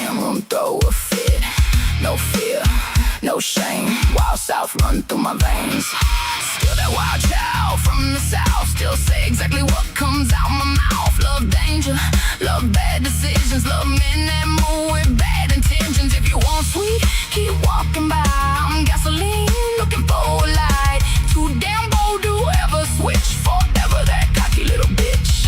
same room, throw a fit. No fear, no shame. Wild South run through my veins. Still that wild child from the South. Still say exactly what comes out my mouth. Love danger, love bad decisions. Love men that move with bad intentions. If you want sweet, keep walking by. I'm gasoline, looking for a light. Too damn bold to ever switch. Forever that cocky little bitch.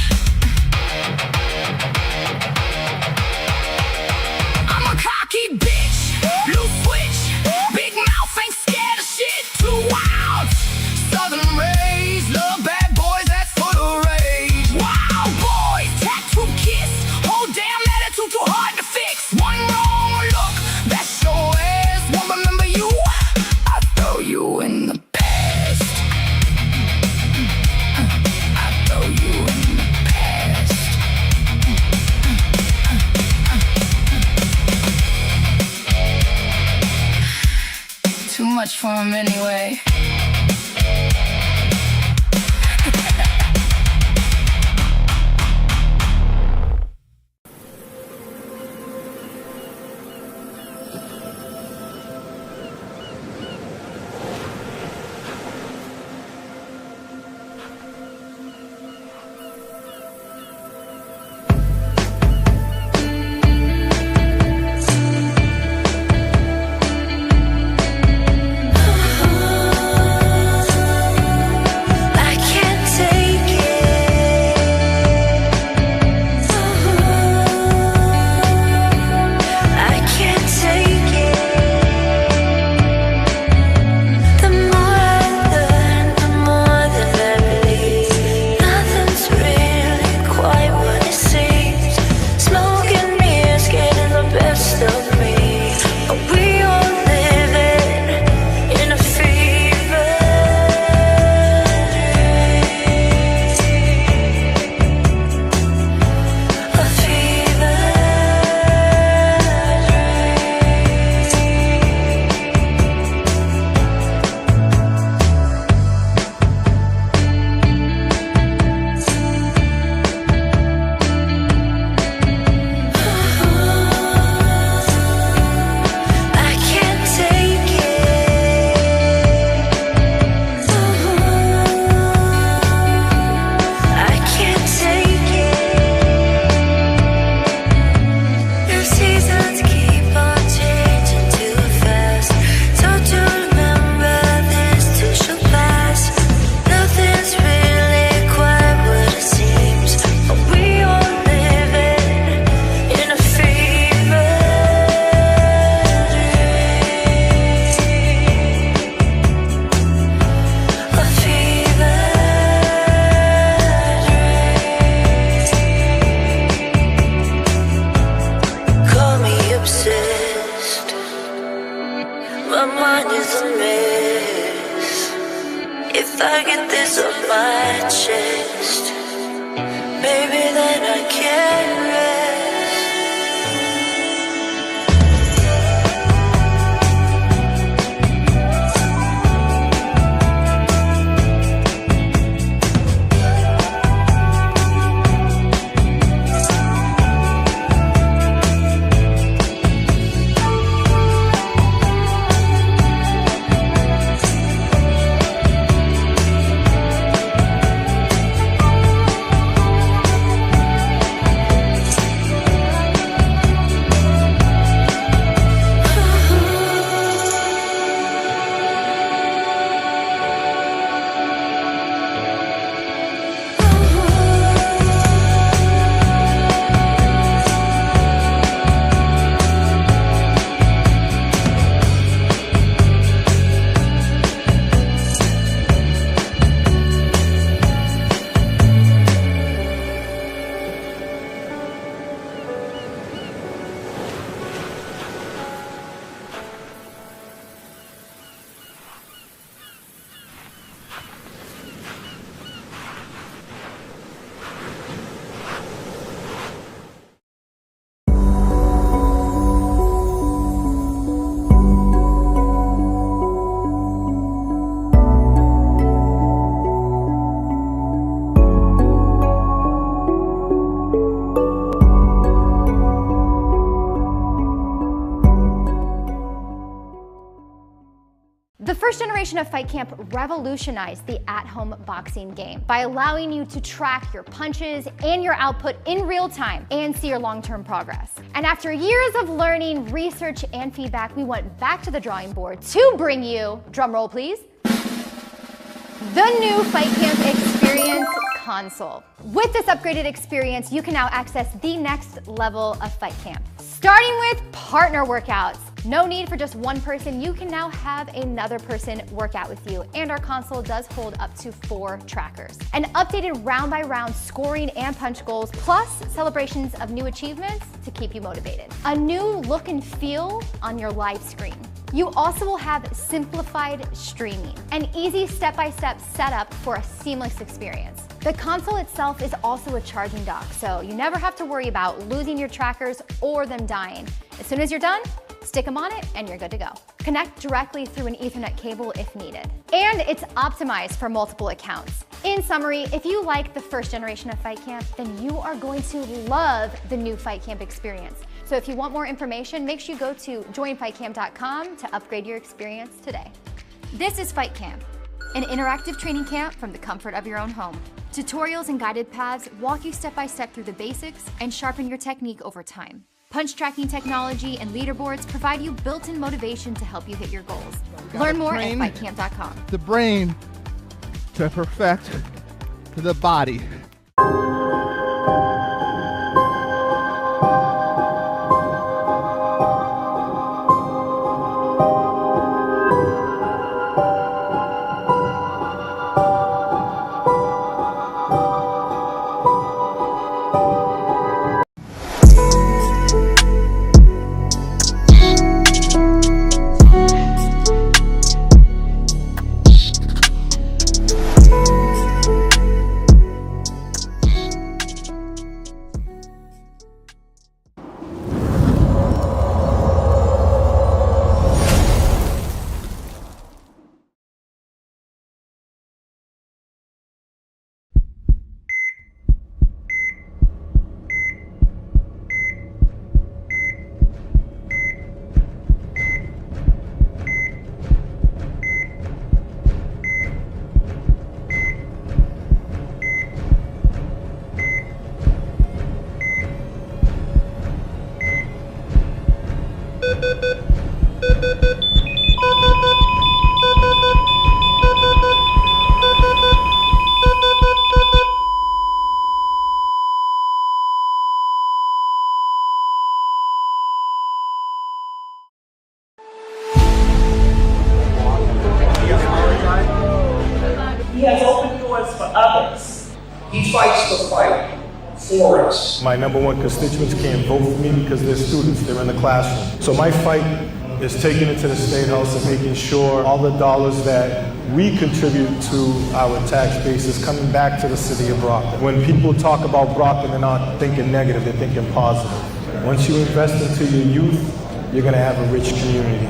I'm a cocky bitch. Loose switch. Big mouth, ain't scared of shit. Too wild. Southern raised. Love bad boys, that's for the rage. Wild boys. Tattoo kiss. Whole damn attitude too hard to fix. One wrong look. That's your ass. Won't remember you. I throw you in the past. I throw you in the past. Too much for him anyway. The first generation of Fight Camp revolutionized the at-home boxing game by allowing you to track your punches and your output in real time and see your long-term progress. And after years of learning, research, and feedback, we went back to the drawing board to bring you, drum roll please, the new Fight Camp Experience console. With this upgraded experience, you can now access the next level of Fight Camp. Starting with partner workouts. No need for just one person, you can now have another person work out with you, and our console does hold up to 4 trackers. An updated round-by-round scoring and punch goals, plus celebrations of new achievements to keep you motivated. A new look and feel on your live screen. You also will have simplified streaming, an easy step-by-step setup for a seamless experience. The console itself is also a charging dock, so you never have to worry about losing your trackers or them dying. As soon as you're done, stick them on it and you're good to go. Connect directly through an Ethernet cable if needed. And it's optimized for multiple accounts. In summary, if you like the first generation of Fight Camp, then you are going to love the new Fight Camp experience. So if you want more information, make sure you go to joinfightcamp.com to upgrade your experience today. This is Fight Camp, an interactive training camp from the comfort of your own home. Tutorials and guided paths walk you step by step through the basics and sharpen your technique over time. Punch tracking technology and leaderboards provide you built-in motivation to help you hit your goals. Learn more at fightcamp.com. The brain to perfect the body. He has opened doors for others. He fights the fight for us. My number one constituents can't vote for me because they're students, they're in the classroom. So my fight is taking it to the State House and making sure all the dollars that we contribute to our tax base is coming back to the city of Brockton. When people talk about Brockton, they're not thinking negative, they're thinking positive. Once you invest into your youth, you're gonna have a rich community.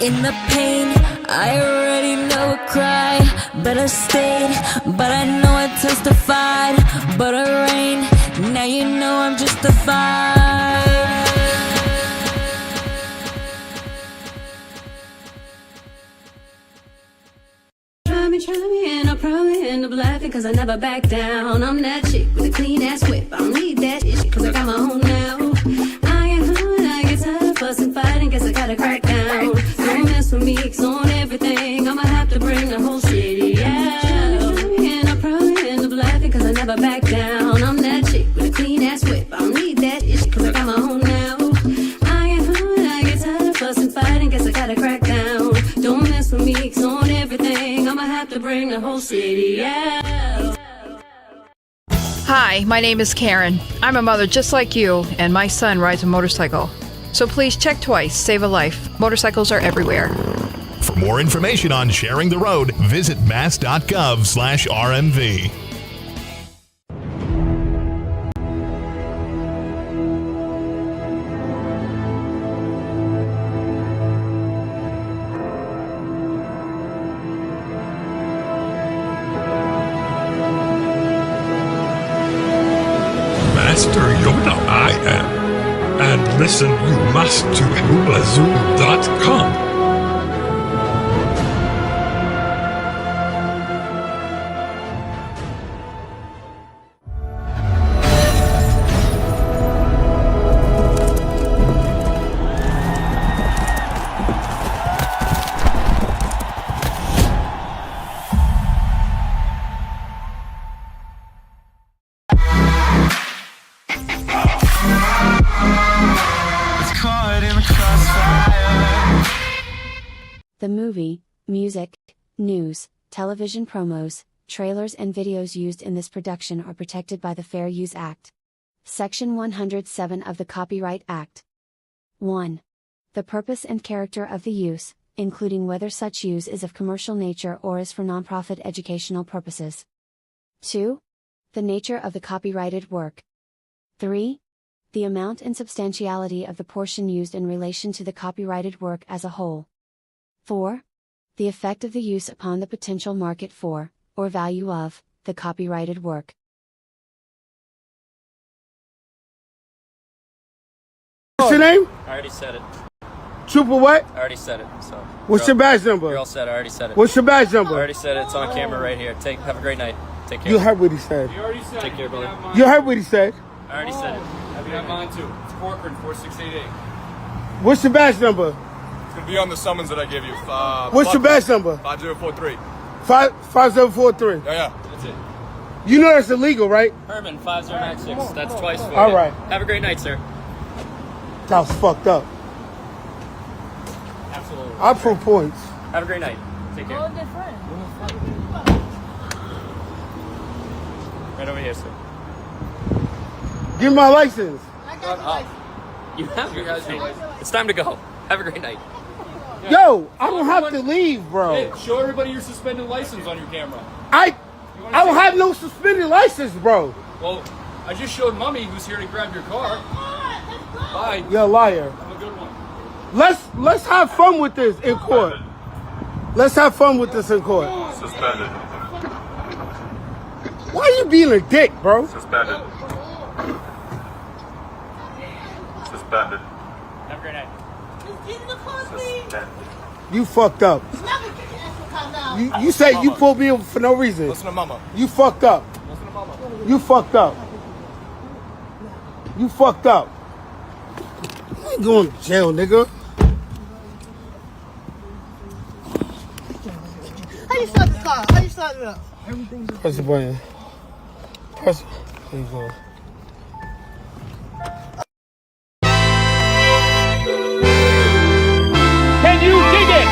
In the pain, I already know a cry. Better stayed, but I know I testified. But it rain, Now you know I'm justified. Try me, and I'll probably end up laughing cause I never back down. I'm that chick with a clean ass whip. I don't need that shit cause I got my own now. I get hard, I get tired of fussing, fighting, guess I gotta crack down. Don't mess with me, cause on everything I'ma have to bring the whole city out. Try me, and I'll probably end up laughing cause I never back down. I'm that chick with a clean ass whip. I don't need that shit cause I got my own now. I get hard, I get tired of fussing, fighting, guess I gotta crack down. Don't mess with me, cause on everything I'ma have to bring the whole city out. Hi, my name is Karen. I'm a mother just like you, and my son rides a motorcycle. So please check twice, save a life. Motorcycles are everywhere. For more information on sharing the road, visit mass.gov/RMV. Master Yoda I am. And listen you must to HulaZoo.com. The movie, music, news, television promos, trailers and videos used in this production are protected by the Fair Use Act. Section 107 of the Copyright Act. 1. The purpose and character of the use, including whether such use is of commercial nature or is for nonprofit educational purposes. 2. The nature of the copyrighted work. 3. The amount and substantiality of the portion used in relation to the copyrighted work as a whole. 4. The effect of the use upon the potential market for, or value of, the copyrighted work. What's your name? I already said it. Trooper what? I already said it. So. What's your badge number? You're all set. I already said it. What's your badge number? I already said it. It's on camera right here. Have a great night. Take care. You heard what he said. You already said Take care, brother. You heard what he said. I already said it. I have mine too. It's Corcoran 4688. What's your badge number? It's gonna be on the summons that I gave you. What's your badge number? 5043. 5043. Yeah. That's it. You know that's illegal, right? Herman 5096. That's twice for All you. right. Have a great night, sir. That was fucked up. Absolutely. I prove points. Have a great night. Take care. Right over here, sir. Give me my license. You have your license. It's time to go. Have a great night. Yo, I don't have to leave, bro. Hey, show everybody your suspended license on your camera. I don't have no suspended license, bro. Well, I just showed Mummy who's here to grab your car. Bye. You're a liar. Have a good one. Let's have fun with this in court. Let's have fun with this in court. Suspended. Why are you being a dick, bro? Suspended. Suspended. Have a great night. You fucked up. You said you pulled me over for no reason. Listen to Mama. You fucked up. Listen to Mama. You fucked up. You fucked up. You ain't going to jail, nigga. How you start this car? How you start it up? Press the button. Press it. There you go. Can you dig it?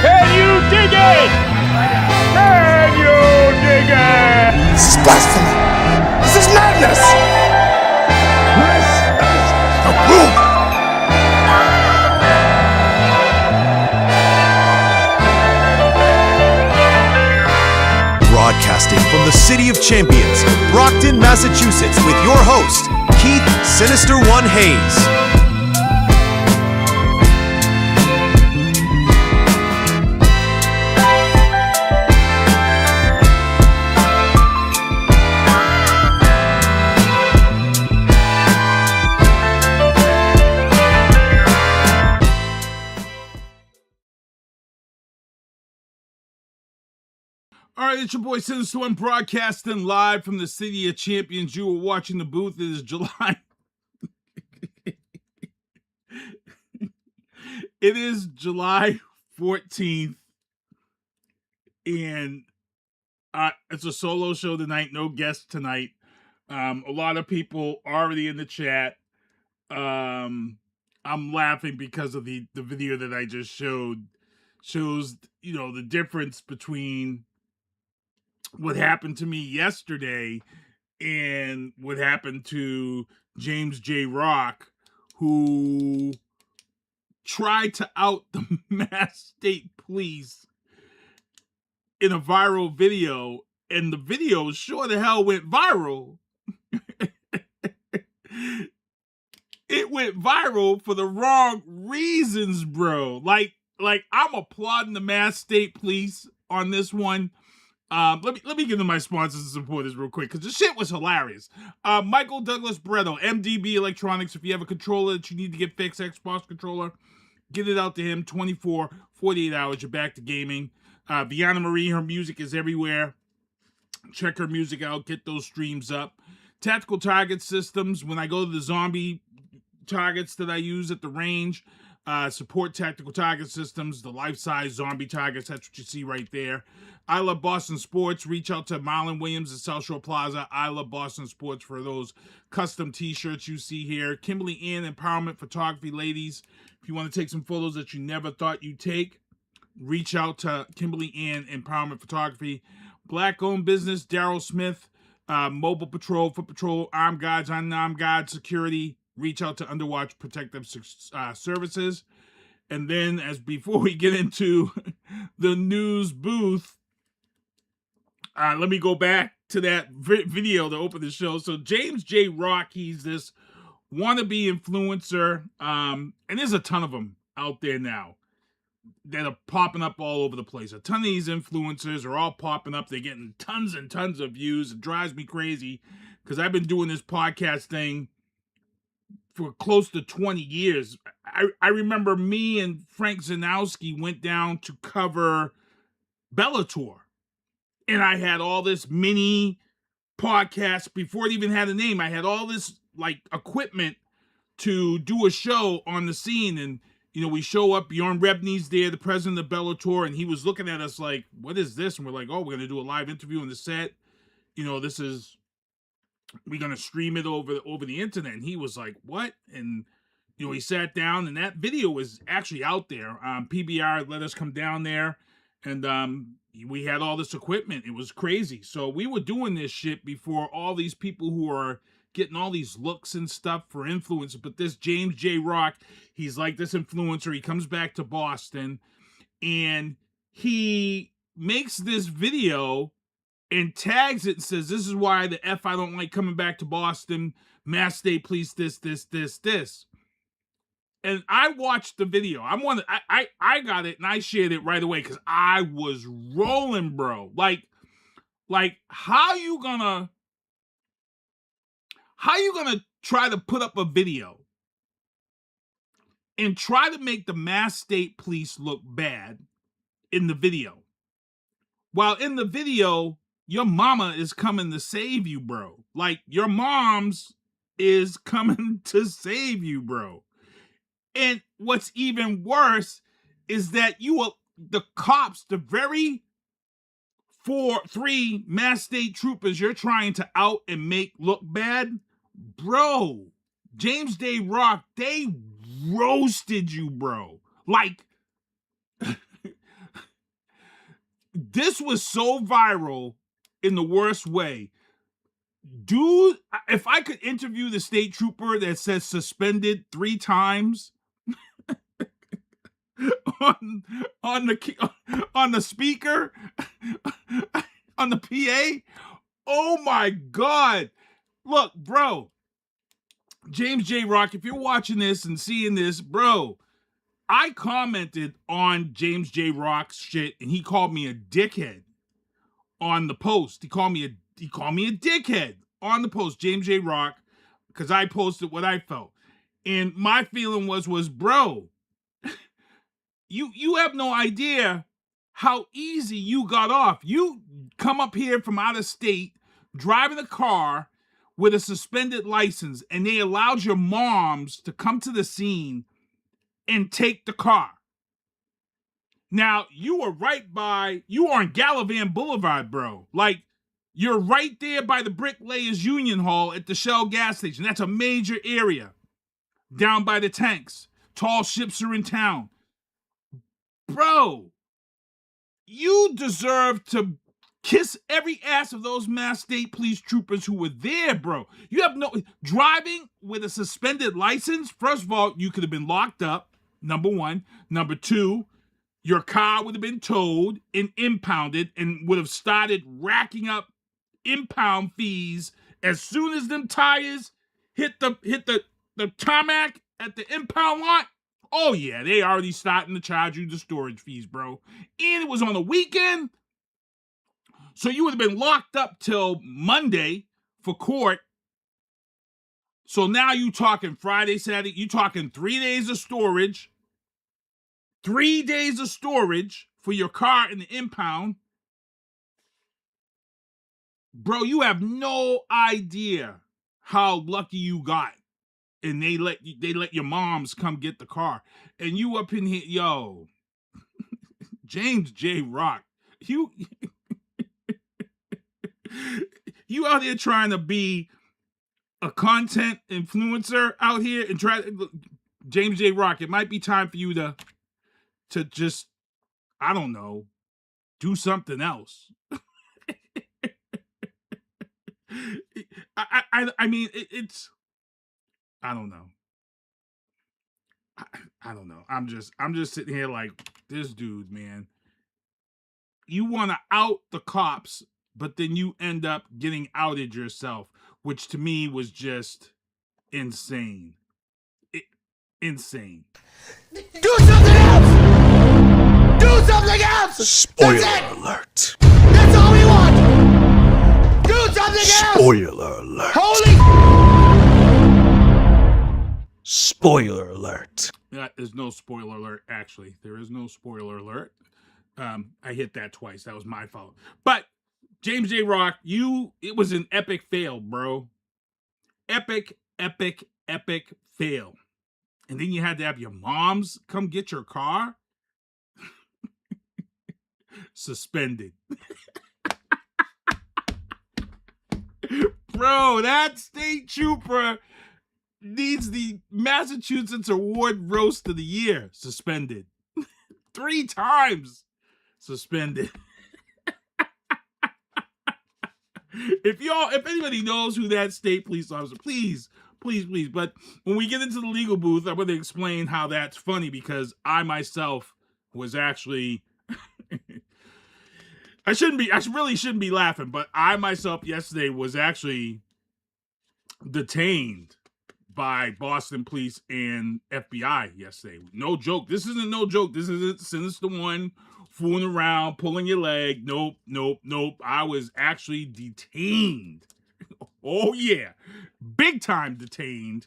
Can you dig it? Can you dig it? This is blasphemy. This is madness. This is the proof. Broadcasting from the City of Champions, Brockton, Massachusetts, with your host, Keith Sinista1 Hayes. All right, it's your boy Sinista1 broadcasting live from the City of Champions. You are watching the booth. It is July. It is July 14th, and it's a solo show tonight. No guests tonight. A lot of people already in the chat. I'm laughing because of the video that I just showed. Shows, you know, the difference between what happened to me yesterday and what happened to James JRock, who tried to out the Mass State Police in a viral video, and the video sure the hell went viral. It went viral for the wrong reasons, bro. Like I'm applauding the Mass State Police on this one. Let me give them my sponsors and supporters real quick, because the shit was hilarious. Michael Douglas Bretto, MDB Electronics. If you have a controller that you need to get fixed, Xbox controller, get it out to him. 24, 48 hours, you're back to gaming. Viana Marie, her music is everywhere. Check her music out. Get those streams up. Tactical Target Systems. When I go to the zombie targets that I use at the range, support Tactical Target Systems, the life-size zombie targets. That's what you see right there. I Love Boston Sports. Reach out to Marlon Williams at South Shore Plaza. I Love Boston Sports for those custom t-shirts you see here. Kimberly Ann Empowerment Photography. Ladies, if you want to take some photos that you never thought you'd take, reach out to Kimberly Ann Empowerment Photography. Black-owned business, Daryl Smith, Mobile Patrol, Foot Patrol, Armed Guards, Unarmed Guards, Security. Reach out to Underwatch Protective Services. And then, before we get into the news booth, let me go back to that video to open the show. So James JRock, he's this wannabe influencer, and there's a ton of them out there now that are popping up all over the place. A ton of these influencers are all popping up. They're getting tons and tons of views. It drives me crazy because I've been doing this podcast thing for close to 20 years. I remember me and Frank Zanowski went down to cover Bellator. And I had all this mini podcast before it even had a name. I had all this like equipment to do a show on the scene. And, you know, we show up, Bjorn Rebney's there, the president of Bellator, and he was looking at us like, what is this? And we're like, oh, we're going to do a live interview on the set. You know, we're going to stream it over the internet. And he was like, what? And, you know, he sat down, and that video is actually out there. PBR let us come down there, and we had all this equipment. It was crazy. So we were doing this shit before all these people who are getting all these looks and stuff for influencers. But this James JRock, he's like this influencer. He comes back to Boston, and he makes this video and tags it and says, this is why the F I don't like coming back to Boston. Mass State Police, this. And I watched the video. I got it and I shared it right away because I was rolling, bro. Like how you gonna try to put up a video and try to make the Mass State Police look bad in the video, while in the video your mama is coming to save you, bro. Like, your mom's is coming to save you, bro. And what's even worse is that the cops, the very 3 Mass State troopers you're trying to out and make look bad, bro, James JRock, they roasted you, bro. Like, this was so viral in the worst way. Dude, if I could interview the state trooper that says suspended 3 times on the speaker, on the PA, oh my God. Look, bro, James JRock, if you're watching this and seeing this, bro, I commented on James JRock's shit and he called me a dickhead on the post. He called me a dickhead on the post, James JRock, because I posted what I felt. And my feeling was bro, you have no idea how easy you got off. You come up here from out of state, driving a car with a suspended license, and they allowed your moms to come to the scene and take the car. Now, you were you are on Gallivan Boulevard, bro. Like, you're right there by the Bricklayers Union Hall at the Shell gas station. That's a major area. Down by the tanks. Tall ships are in town. Bro, you deserve to kiss every ass of those Mass State Police troopers who were there, bro. You have no... Driving with a suspended license, first of all, you could have been locked up, number one. Number two, your car would have been towed and impounded and would have started racking up impound fees as soon as them tires hit the tarmac at the impound lot. Oh yeah, they already starting to charge you the storage fees, bro. And it was on a weekend, so you would have been locked up till Monday for court. So now you talking Friday, Saturday, you talking 3 days of storage. 3 days of storage for your car in the impound. Bro, you have no idea how lucky you got. And they let your moms come get the car. And you up in here, yo. James JRock. You out here trying to be a content influencer out here and James JRock, it might be time for you to just, I don't know, do something else. I mean, it's, I don't know. I don't know. I'm just sitting here like, this dude, man. You want to out the cops, but then you end up getting outed yourself, which to me was just insane. Insane. Do something else! Do something else! Spoiler That's it! alert. That's all we want! Do something else! Spoiler alert. Holy Spoiler alert. There's no spoiler alert, actually. There is no spoiler alert. I hit that twice. That was my fault. But, James JRock, it was an epic fail, bro. Epic fail. And then you had to have your moms come get your car? Suspended. Bro, that state trooper needs the Massachusetts Award Roast of the Year. Suspended. 3 times. If anybody knows who that state police officer, please. But when we get into the legal booth, I'm going to explain how that's funny, because I myself was actually, I really shouldn't be laughing, but I myself yesterday was actually detained by Boston police and FBI yesterday. No joke. This isn't no joke. This isn't Sinista1 fooling around, pulling your leg. Nope. I was actually detained. Oh yeah, big time detained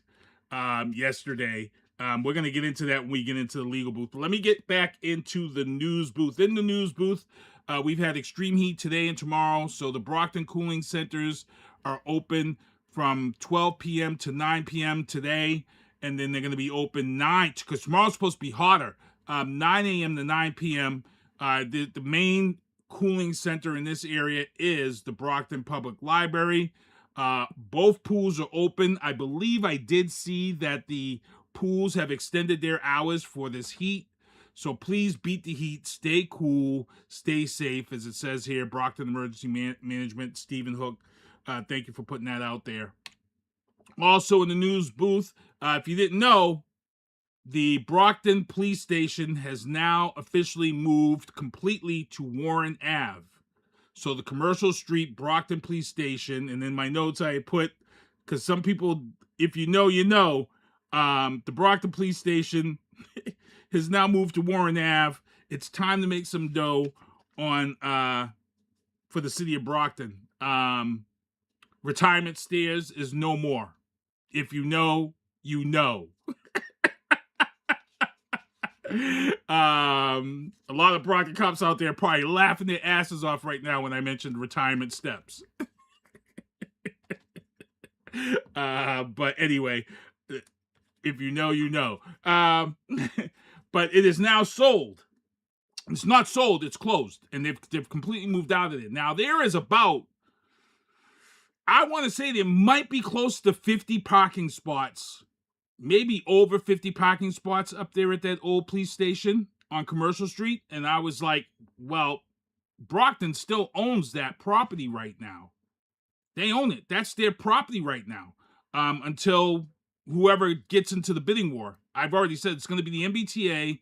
yesterday. We're going to get into that when we get into the legal booth. But let me get back into the news booth. In the news booth, we've had extreme heat today and tomorrow. So the Brockton cooling centers are open from 12 p.m. to 9 p.m. today. And then they're going to be open because tomorrow's supposed to be hotter. 9 a.m. to 9 p.m. The main cooling center in this area is the Brockton Public Library. Both pools are open. I believe I did see that the pools have extended their hours for this heat. So please beat the heat, stay cool, stay safe. As it says here, Brockton Emergency Management, Stephen Hook. Thank you for putting that out there. Also in the news booth, if you didn't know, the Brockton Police Station has now officially moved completely to Warren Ave. So the Commercial Street Brockton Police Station, and in my notes I put, because some people, if you know, you know, the Brockton Police Station has now moved to Warren Ave. It's time to make some dough on for the city of Brockton. Retirement stairs is no more. If you know, you know. A lot of Brockton cops out there probably laughing their asses off right now when I mentioned retirement steps. But anyway, if you know, you know. But it is now sold. It's not sold, it's closed. And they've completely moved out of it. Now, there is about, I want to say there might be close to 50 parking spots, maybe over 50 parking spots up there at that old police station on Commercial Street. And I was like, well, Brockton still owns that property right now. They own it. That's their property right now. Until whoever gets into the bidding war. I've already said it's going to be the MBTA,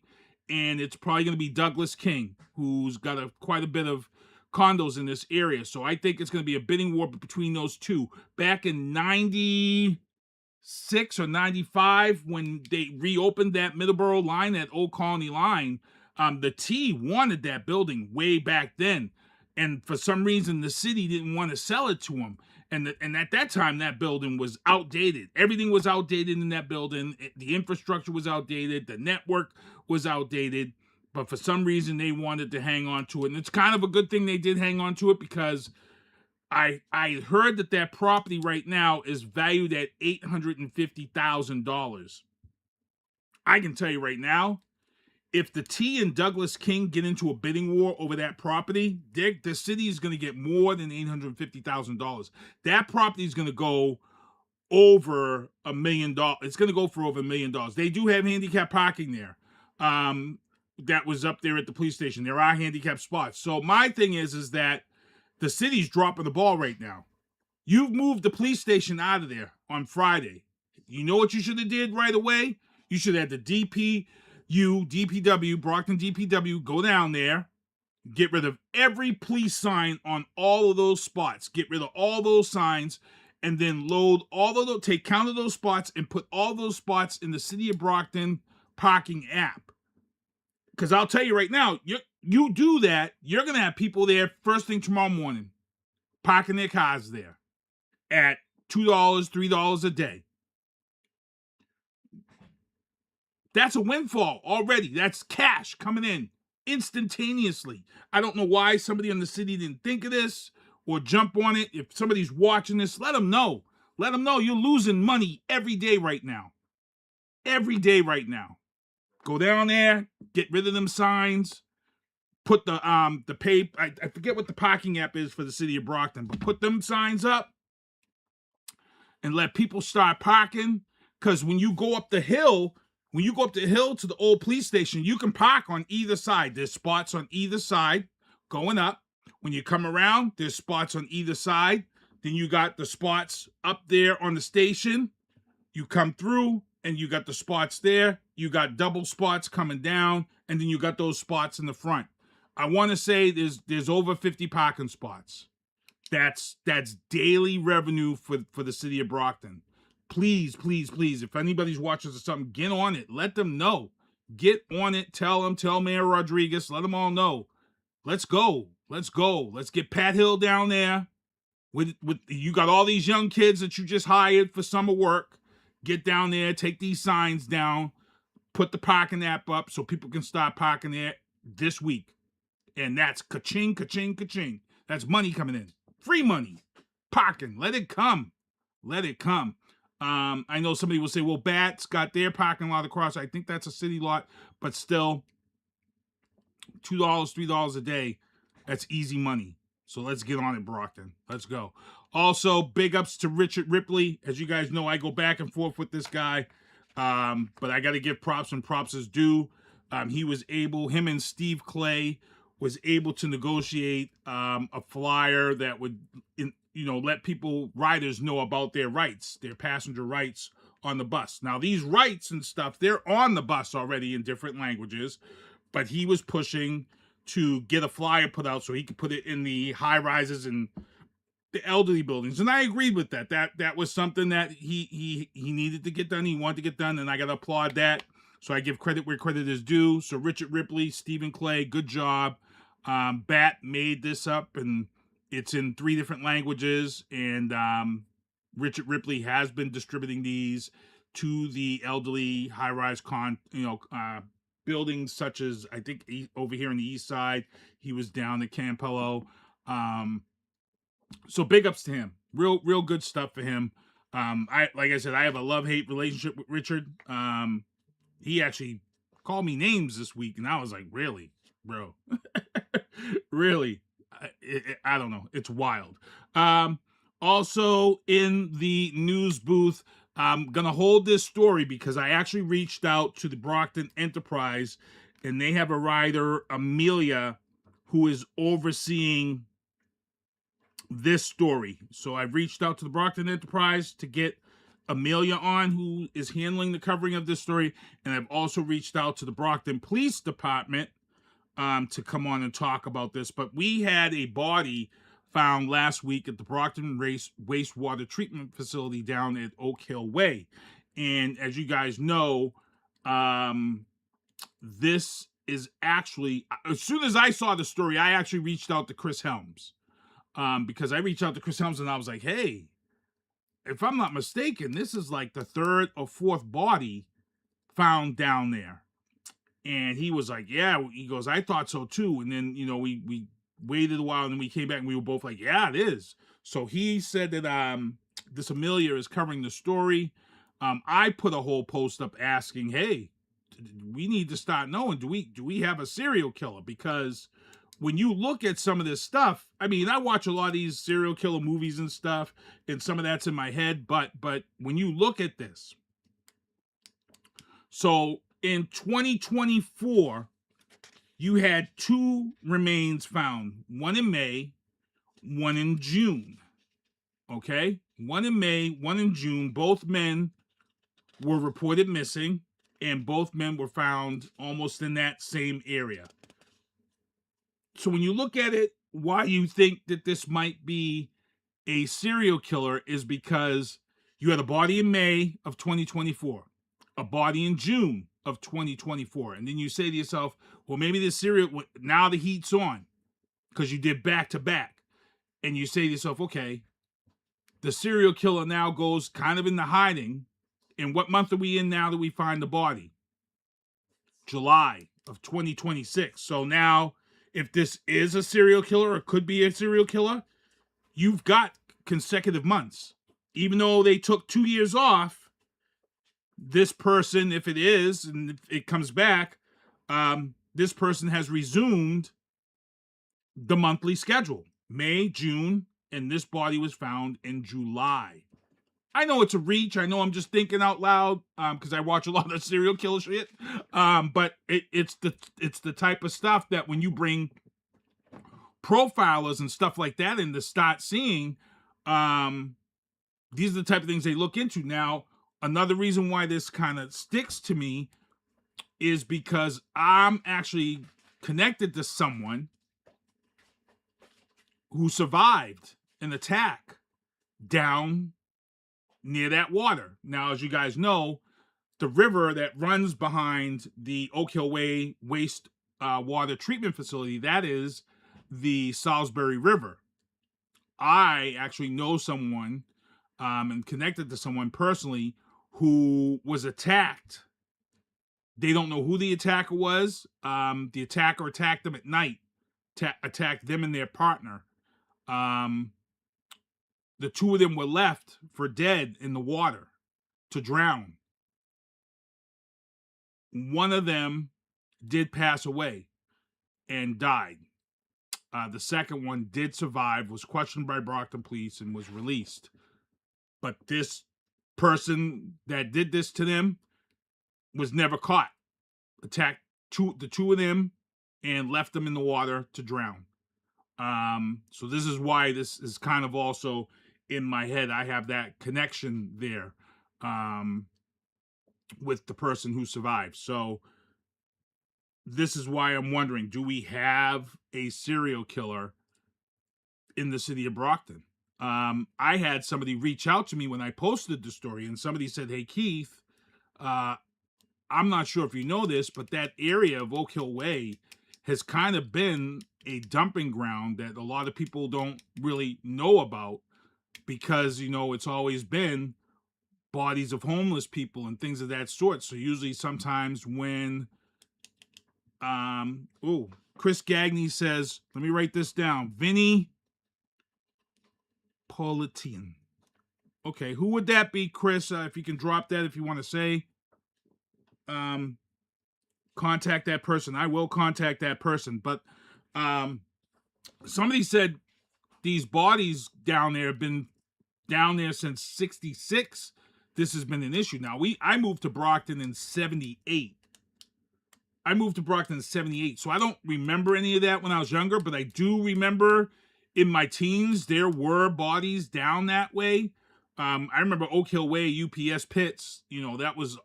and it's probably going to be Douglas King, who's got quite a bit of condos in this area. So I think it's going to be a bidding war between those two. Back in 96 or 95, when they reopened that Middleborough line, that Old Colony line, the T wanted that building way back then. And for some reason, the city didn't want to sell it to them. And at that time, that building was outdated. Everything was outdated in that building. The infrastructure was outdated. The network was outdated. But for some reason, they wanted to hang on to it. And it's kind of a good thing they did hang on to it, because I heard that property right now is valued at $850,000. I can tell you right now, if the T and Douglas King get into a bidding war over that property, the city is going to get more than $850,000. That property is going to go over $1 million. It's going to go for over $1 million. They do have handicap parking there. That was up there at the police station. There are handicap spots. So my thing is that the city's dropping the ball right now. You've moved the police station out of there on Friday. You know what you should have did right away? You should have had the DPW, Brockton DPW, go down there, get rid of every police sign on all of those spots, get rid of all those signs, and then load all of those, take count of those spots and put all those spots in the City of Brockton parking app. Because I'll tell you right now, you do that, you're going to have people there first thing tomorrow morning, parking their cars there at $2, $3 a day. That's a windfall already. That's cash coming in instantaneously. I don't know why somebody in the city didn't think of this or jump on it. If somebody's watching this, let them know. Let them know you're losing money every day right now. Every day right now. Go down there, get rid of them signs, put the pay. I forget what the parking app is for the city of Brockton, but put them signs up and let people start parking. Because when you go up the hill, to the old police station, you can park on either side. There's spots on either side going up. When you come around, there's spots on either side. Then you got the spots up there on the station. You come through and you got the spots there. You got double spots coming down, and then you got those spots in the front. I want to say there's over 50 parking spots. That's daily revenue for the city of Brockton. Please, please, please, if anybody's watching or something, get on it. Let them know. Get on it. Tell them. Tell Mayor Rodriguez. Let them all know. Let's go. Let's go. Let's get Pat Hill down there. With you got all these young kids that you just hired for summer work. Get down there. Take these signs down. Put the parking app up so people can start parking there this week. And that's ka-ching, ka-ching, ka-ching. That's money coming in. Free money. Parking. Let it come. Let it come. I know somebody will say, well, Bat's got their parking lot across. I think that's a city lot, but still, $2, $3 a day, that's easy money. So let's get on it, Brockton. Let's go. Also, big ups to Richard Ripley. As you guys know, I go back and forth with this guy, but I got to give props when props is due. Him and Steve Clay was able to negotiate a flyer that would let riders know about their rights, their passenger rights on the bus. Now, these rights and stuff, they're on the bus already in different languages, but he was pushing to get a flyer put out so he could put it in the high rises and the elderly buildings. And I agreed with that. That was something that he needed to get done. He wanted to get done, and I got to applaud that. So I give credit where credit is due. So Richard Ripley, Stephen Clay, good job. Bat made this up, and it's in 3 different languages, and Richard Ripley has been distributing these to the elderly high-rise buildings such as, I think, over here on the east side. He was down at Campello. So big ups to him. Real good stuff for him. Like I said, I have a love-hate relationship with Richard. He actually called me names this week, and I was like, really, bro? Really? I don't know. It's wild. Also in the news booth, I'm going to hold this story because I actually reached out to the Brockton Enterprise, and they have a writer, Amelia, who is overseeing this story. So I've reached out to the Brockton Enterprise to get Amelia on, who is handling the covering of this story, and I've also reached out to the Brockton Police Department to come on and talk about this. But we had a body found last week at the Brockton wastewater treatment facility down at Oak Hill Way. And as you guys know, this is actually, as soon as I saw the story, I actually reached out to Chris Helms. Because I reached out to Chris Helms and I was like, hey, if I'm not mistaken, this is like the third or fourth body found down there. And he was like, yeah, he goes, I thought so too. And then, we waited a while and then we came back and we were both like, yeah, it is. So he said that this Amelia is covering the story. I put a whole post up asking, hey, we need to start knowing, do we have a serial killer? Because when you look at some of this stuff, I mean, I watch a lot of these serial killer movies and stuff, and some of that's in my head, but when you look at this, so in 2024, you had 2 remains found, one in May, one in June, okay? One in May, one in June. Both men were reported missing, and both men were found almost in that same area. So when you look at it, why you think that this might be a serial killer is because you had a body in May of 2024, a body in June of 2024, and then you say to yourself, well, maybe this serial, now the heat's on because you did back to back, and you say to yourself, okay, the serial killer now goes kind of into hiding. And what month are we in now that we find the body? July of 2026. So now, if this is a serial killer or could be a serial killer, you've got consecutive months. Even though they took 2 years off, this person, if it is, and if it comes back, this person has resumed the monthly schedule. May, June, and this body was found in July. I know it's a reach. I know I'm just thinking out loud because I watch a lot of serial killer shit. But it's the type of stuff that when you bring profilers and stuff like that in to start seeing, these are the type of things they look into. Now, another reason why this kind of sticks to me is because I'm actually connected to someone who survived an attack down near that water. Now, as you guys know, the river that runs behind the Oak Hill Way waste water treatment facility, that is the Salisbury River. I actually know someone and connected to someone personally who was attacked. They don't know who the attacker was. The attacker attacked them at night, attacked them and their partner. The 2 of them were left for dead in the water to drown. One of them did pass away and died. The second one did survive, was questioned by Brockton police, and was released. But this person that did this to them was never caught. Attacked the 2 of them and left them in the water to drown. So this is why this is kind of also in my head. I have that connection there with the person who survived. So this is why I'm wondering, do we have a serial killer in the city of Brockton? I had somebody reach out to me when I posted the story, and somebody said, hey, Keith, I'm not sure if you know this, but that area of Oak Hill Way has kind of been a dumping ground that a lot of people don't really know about because, it's always been bodies of homeless people and things of that sort. So usually sometimes when Chris Gagney says, let me write this down. Vinny Politian. Okay, who would that be, Chris? If you can drop that, if you want to say. Contact that person. I will contact that person. But somebody said these bodies down there have been down there since 66. This has been an issue. Now, I moved to Brockton in 78. So I don't remember any of that when I was younger, but I do remember in my teens, there were bodies down that way. I remember Oak Hill Way, UPS pits, that was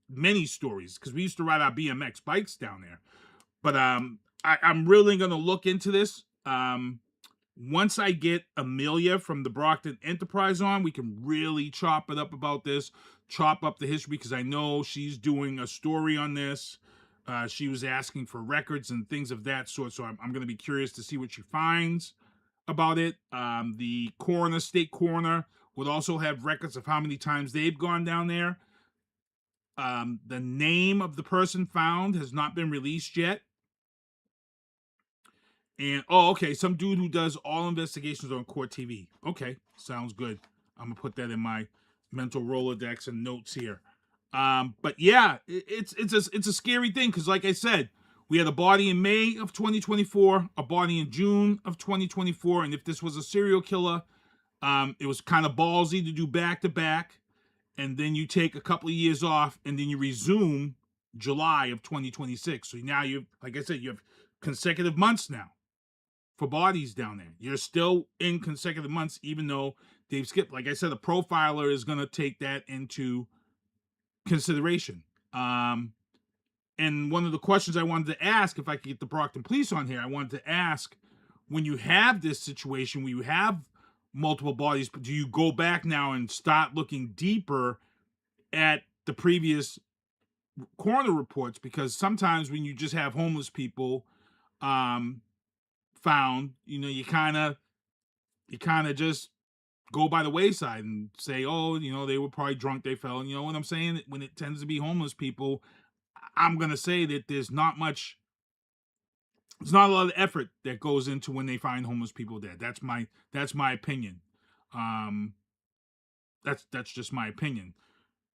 many stories because we used to ride our BMX bikes down there. But I'm really going to look into this. Once I get Amelia from the Brockton Enterprise on, we can really chop it up about this, chop up the history, because I know she's doing a story on this. She was asking for records and things of that sort, so I'm going to be curious to see what she finds about it. The state coroner, would also have records of how many times they've gone down there. The name of the person found has not been released yet. And, okay, some dude who does all investigations on Court TV. Okay, sounds good. I'm going to put that in my mental Rolodex and notes here. But yeah, it's a scary thing because, like I said, we had a body in May of 2024, a body in June of 2024, and if this was a serial killer, it was kind of ballsy to do back-to-back, and then you take a couple of years off, and then you resume July of 2026. So now like I said, you have consecutive months now for bodies down there. You're still in consecutive months, even though they've skipped. Like I said, a profiler is going to take that into consideration. And one of the questions I wanted to ask, if I could get the Brockton police on here, I wanted to ask, when you have this situation, where you have multiple bodies, do you go back now and start looking deeper at the previous coroner reports? Because sometimes when you just have homeless people found, you kind of just go by the wayside and say, they were probably drunk, they fell. And you know what I'm saying? When it tends to be homeless people, I'm going to say that there's not a lot of effort that goes into when they find homeless people dead. That's my opinion. That's just my opinion.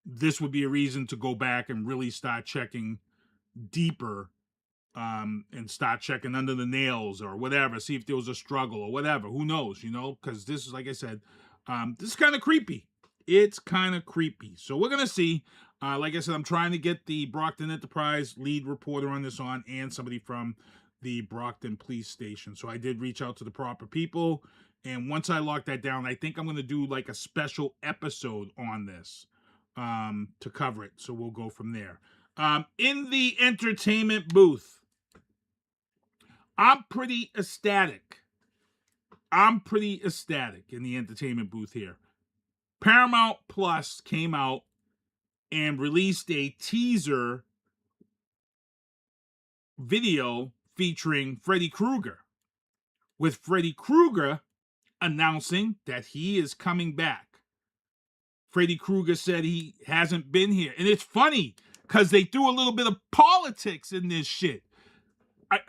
This would be a reason to go back and really start checking deeper, and start checking under the nails or whatever, see if there was a struggle or whatever. Who knows, because this is, like I said, this is kind of creepy. It's kind of creepy. So we're going to see. Like I said, I'm trying to get the Brockton Enterprise lead reporter on this on, and somebody from the Brockton police station. So I did reach out to the proper people. And once I lock that down, I think I'm going to do like a special episode on this to cover it. So we'll go from there. In the entertainment booth, I'm pretty ecstatic. in the entertainment booth here. Paramount Plus came out and released a teaser video featuring Freddy Krueger, with Freddy Krueger announcing that he is coming back. Freddy Krueger said he hasn't been here. And it's funny because they threw a little bit of politics in this shit.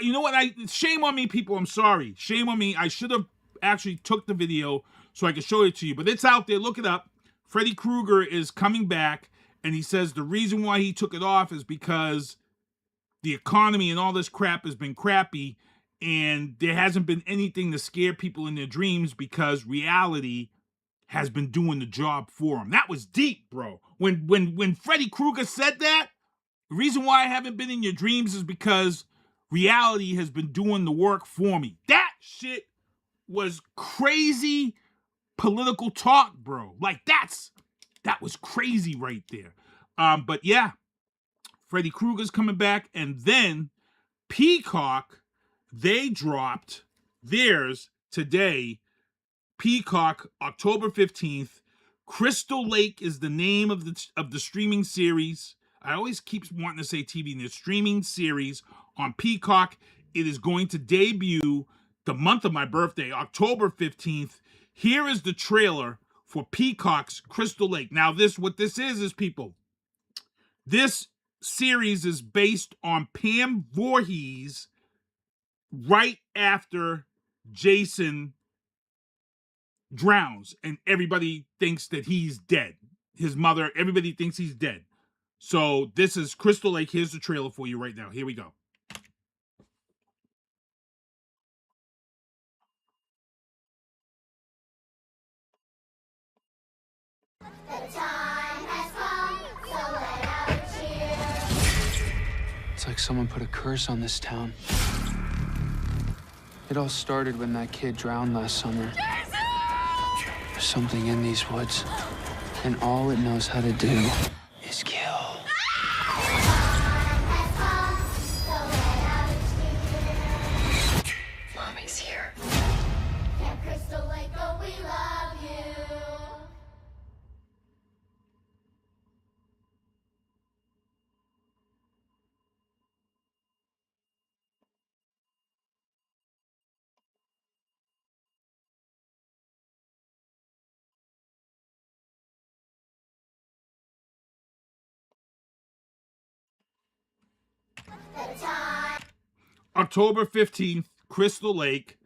You know what? Shame on me, people. I'm sorry. Shame on me. I should have actually took the video so I could show it to you. But it's out there. Look it up. Freddy Krueger is coming back. And he says the reason why he took it off is because the economy and all this crap has been crappy. And there hasn't been anything to scare people in their dreams because reality has been doing the job for him. That was deep, bro. When Freddy Krueger said that, the reason why I haven't been in your dreams is because reality has been doing the work for me. That shit was crazy political talk, bro. Like that was crazy right there. But yeah, Freddy Krueger's coming back, and then Peacock, they dropped theirs today. Peacock, October 15th. Crystal Lake is the name of the streaming series. I always keep wanting to say TV, and the streaming series on Peacock. It is going to debut the month of my birthday, October 15th. Here is the trailer for Peacock's Crystal Lake. Now, what this is people, this series is based on Pam Voorhees right after Jason drowns, and everybody thinks that he's dead. His mother, everybody thinks he's dead. So this is Crystal Lake. Here's the trailer for you right now. Here we go. It's like someone put a curse on this town. It all started when that kid drowned last summer. There's something in these woods, and all it knows how to do is kill. Mommy's here. Camp Crystal Lake, oh, we love you. October 15th, Crystal Lake,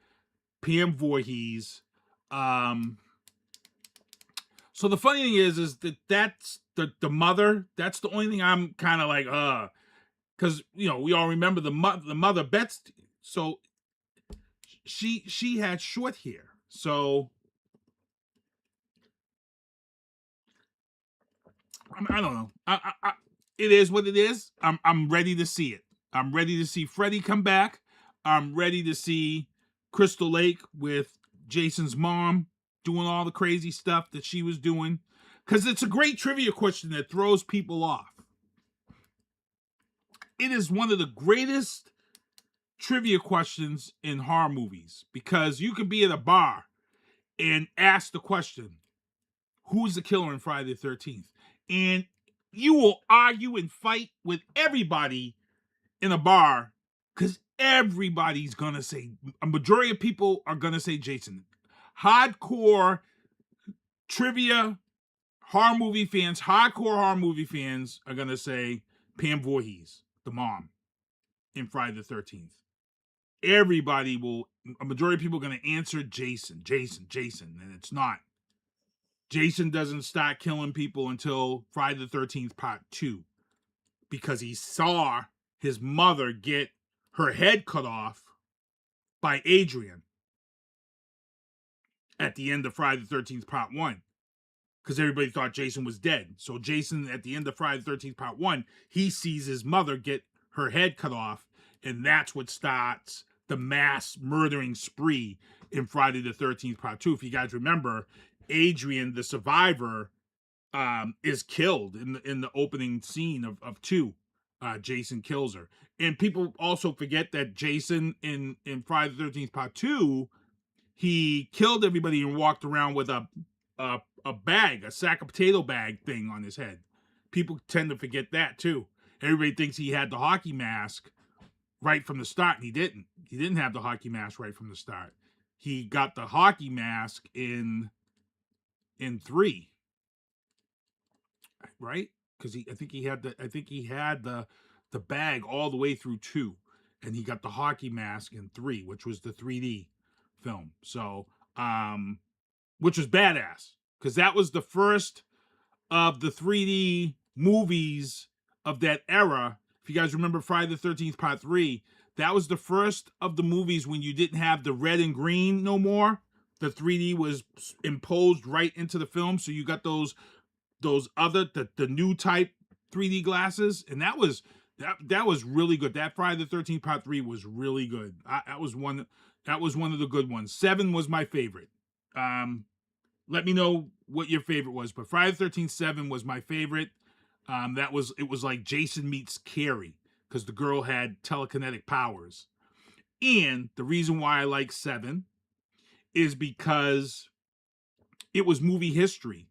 Pam Voorhees. So the funny thing is that's the mother. That's the only thing I'm kind of like, because we all remember the mother Betsy. So she had short hair. So I don't know. It is what it is. I'm ready to see it. I'm ready to see Freddy come back. I'm ready to see Crystal Lake with Jason's mom doing all the crazy stuff that she was doing. Because it's a great trivia question that throws people off. It is one of the greatest trivia questions in horror movies. Because you could be at a bar and ask the question, who's the killer in Friday the 13th? And you will argue and fight with everybody in a bar, because everybody's gonna say, a majority of people are gonna say Jason. Hardcore trivia, hardcore horror movie fans are gonna say Pam Voorhees, the mom, in Friday the 13th. Everybody will, a majority of people are gonna answer Jason, and it's not. Jason doesn't start killing people until Friday the 13th Part 2, because he saw his mother get her head cut off by Adrian at the end of Friday the 13th Part 1, because everybody thought Jason was dead. So Jason, at the end of Friday the 13th Part 1, he sees his mother get her head cut off, and that's what starts the mass murdering spree in Friday the 13th Part 2. If you guys remember, Adrian, the survivor, is killed in the opening scene of 2. Jason kills her. And people also forget that Jason in Friday the 13th Part 2, he killed everybody and walked around with a bag, a sack of potato bag thing on his head. People tend to forget that too. Everybody thinks he had the hockey mask right from the start, and he didn't. He didn't have the hockey mask right from the start. He got the hockey mask in 3. Right? Because I think he had the bag all the way through 2, and he got the hockey mask in 3, which was the 3D film. So, which was badass, because that was the first of the 3D movies of that era. If you guys remember Friday the 13th Part 3, that was the first of the movies when you didn't have the red and green no more. The 3D was imposed right into the film, so you got those other the new type 3D glasses, and that was really good. That Friday the 13th Part 3 was really good. That was one of the good ones. 7 was my favorite. Let me know what your favorite was, but Friday the 13th 7 was my favorite. It was like Jason meets Carrie, because the girl had telekinetic powers. And the reason why I like 7 is because it was movie history.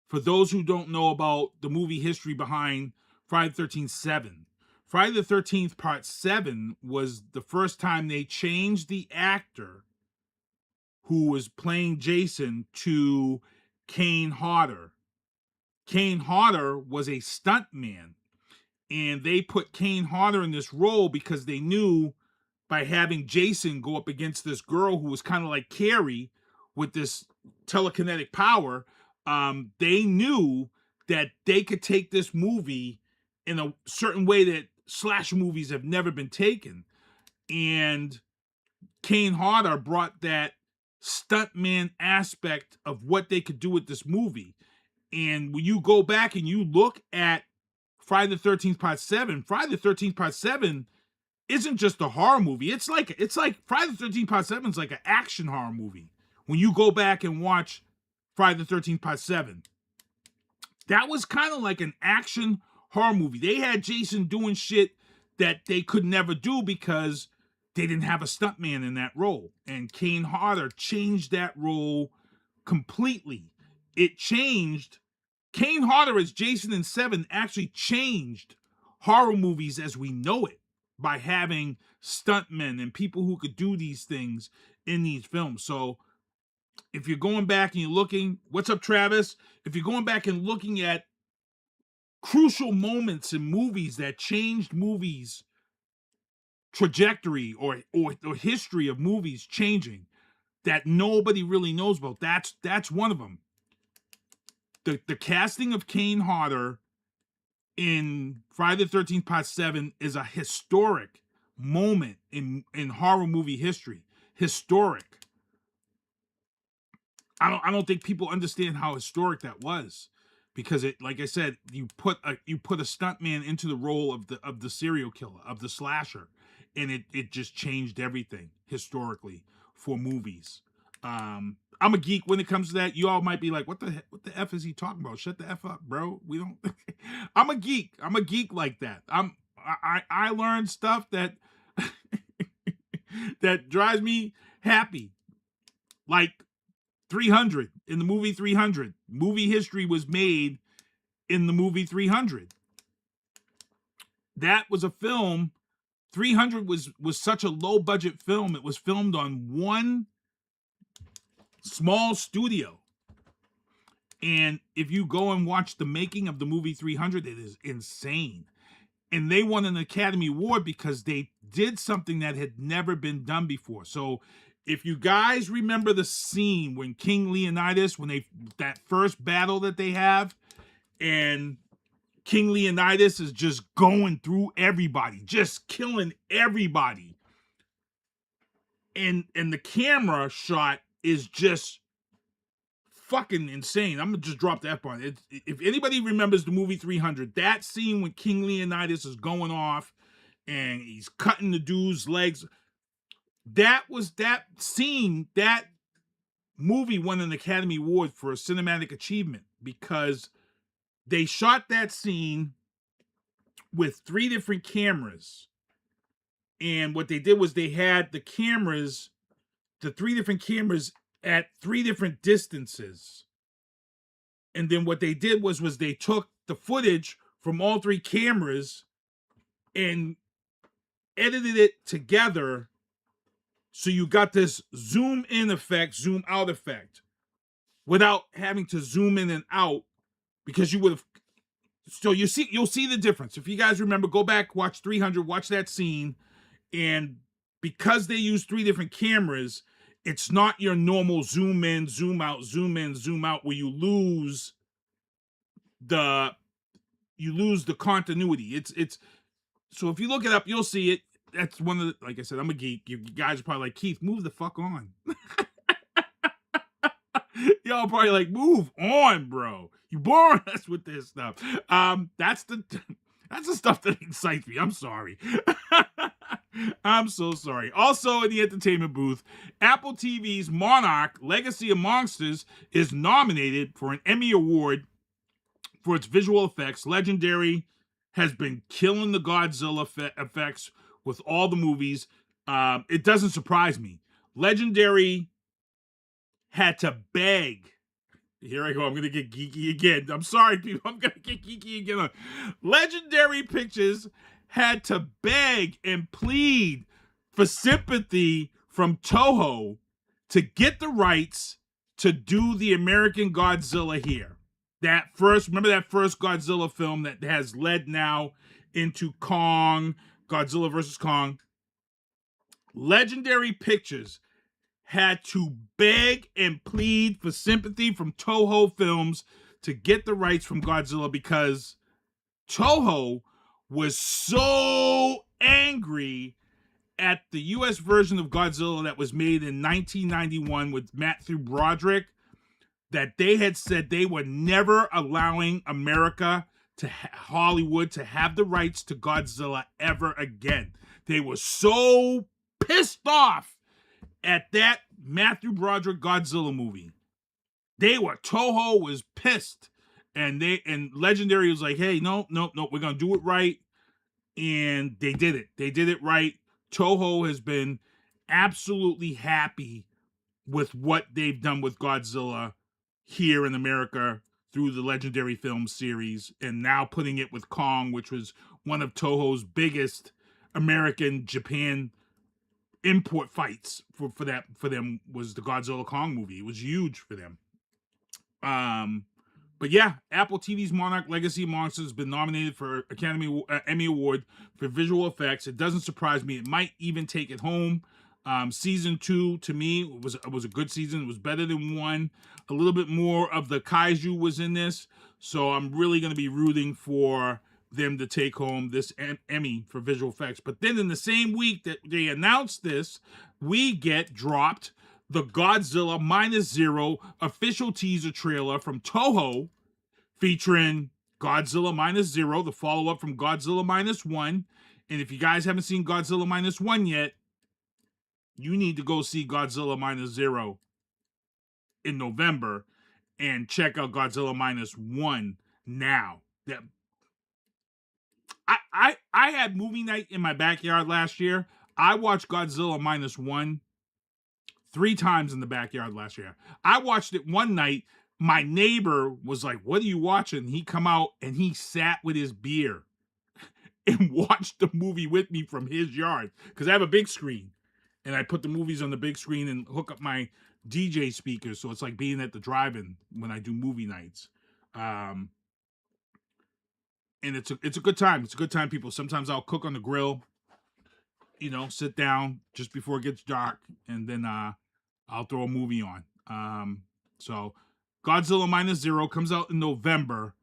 For those who don't know about the movie history behind Friday the 13th 7, Friday the 13th Part 7 was the first time they changed the actor who was playing Jason to Kane Hodder. Kane Hodder was a stuntman, And they put Kane Hodder in this role because they knew by having Jason go up against this girl who was kind of like Carrie with this telekinetic power, they knew that they could take this movie in a certain way that slasher movies have never been taken. And Kane Hodder brought that stuntman aspect of what they could do with this movie. And when you go back and you look at Friday the 13th Part 7, Friday the 13th Part 7 isn't just a horror movie. It's like Friday the 13th Part 7 is like an action horror movie. When you go back and watch Friday the 13th Part 7, that was kind of like an action horror movie. They had Jason doing shit that they could never do because they didn't have a stuntman in that role. And Kane Hodder changed that role completely. It changed. Kane Hodder as Jason in 7 actually changed horror movies as we know it by having stuntmen and people who could do these things in these films. So if you're going back and you're looking, what's up, Travis? If you're going back and looking at crucial moments in movies that changed movies' trajectory or history of movies changing that nobody really knows about, that's one of them. The casting of Kane Hodder in Friday the 13th Part 7 is a historic moment in horror movie history. Historic. I don't think people understand how historic that was, because it, like I said, you put a stuntman into the role of the serial killer, of the slasher, and it just changed everything historically for movies. I'm a geek when it comes to that. You all might be like, what the F is he talking about? Shut the F up, bro. We don't I'm a geek. I'm a geek like that. I learn stuff that that drives me happy. Like 300, in the movie 300. Movie history was made in the movie 300. That was a film. 300 was such a low budget film. It was filmed on one small studio. And if you go and watch the making of the movie 300, it is insane. And they won an Academy Award because they did something that had never been done before. So if you guys remember the scene when King Leonidas, that first battle that they have, and King Leonidas is just going through everybody, just killing everybody. And the camera shot is just fucking insane. I'm gonna just drop that part. If anybody remembers the movie 300, that scene when King Leonidas is going off and he's cutting the dude's legs, that scene, that movie won an Academy Award for a cinematic achievement because they shot that scene with 3 different cameras. And what they did was they had the 3 different cameras at 3 different distances. And then what they did was they took the footage from all 3 cameras and edited it together. So you got this zoom in effect, zoom out effect without having to zoom in and out, because you would have. So you'll see the difference. If you guys remember, go back, watch 300, watch that scene. And because they use 3 different cameras, it's not your normal zoom in, zoom out, zoom in, zoom out, where you lose the continuity. It's so if you look it up, you'll see it. That's one of the, like I said, I'm a geek. You guys are probably like, Keith, move the fuck on. Y'all probably like, move on, bro. You boring us with this stuff. That's the stuff that excites me. I'm sorry. I'm so sorry. Also in the entertainment booth, Apple TV's Monarch, Legacy of Monsters is nominated for an Emmy Award for its visual effects. Legendary has been killing the Godzilla effects with all the movies. It doesn't surprise me. Legendary had to beg. Here I go. I'm going to get geeky again. I'm sorry, people. I'm going to get geeky again. Legendary Pictures had to beg and plead for sympathy from Toho to get the rights to do the American Godzilla here. Remember that first Godzilla film that has led now into Kong, Godzilla versus Kong, Legendary Pictures had to beg and plead for sympathy from Toho Films to get the rights from Godzilla because Toho was so angry at the US version of Godzilla that was made in 1991 with Matthew Broderick that they had said they were never allowing America to Hollywood to have the rights to Godzilla ever again. They were so pissed off at that Matthew Broderick Godzilla movie. Toho was pissed. And Legendary was like, hey, no, we're gonna do it right. And they did it. They did it right. Toho has been absolutely happy with what they've done with Godzilla here in America through the Legendary Film series, and now putting it with Kong, which was one of Toho's biggest American-Japan import fights for them was the Godzilla Kong movie. It was huge for them. But yeah, Apple TV's Monarch Legacy of Monsters has been nominated for Emmy Award for visual effects. It doesn't surprise me. It might even take it home. Season 2, to me, was a good season. It was better than 1. A little bit more of the kaiju was in this. So I'm really going to be rooting for them to take home this Emmy for visual effects. But then in the same week that they announced this, we get dropped the Godzilla -0 official teaser trailer from Toho, featuring Godzilla -0, the follow-up from Godzilla -1. And if you guys haven't seen Godzilla -1 yet, you need to go see Godzilla -0 in November and check out Godzilla -1 now. I had movie night in my backyard last year. I watched Godzilla -1 3 times in the backyard last year. I watched it one night. My neighbor was like, what are you watching? He come out and he sat with his beer and watched the movie with me from his yard. Because I have a big screen. And I put the movies on the big screen and hook up my DJ speakers. So it's like being at the drive-in when I do movie nights. And it's a good time. It's a good time, people. Sometimes I'll cook on the grill, sit down just before it gets dark. And then I'll throw a movie on. So Godzilla -0 comes out in November.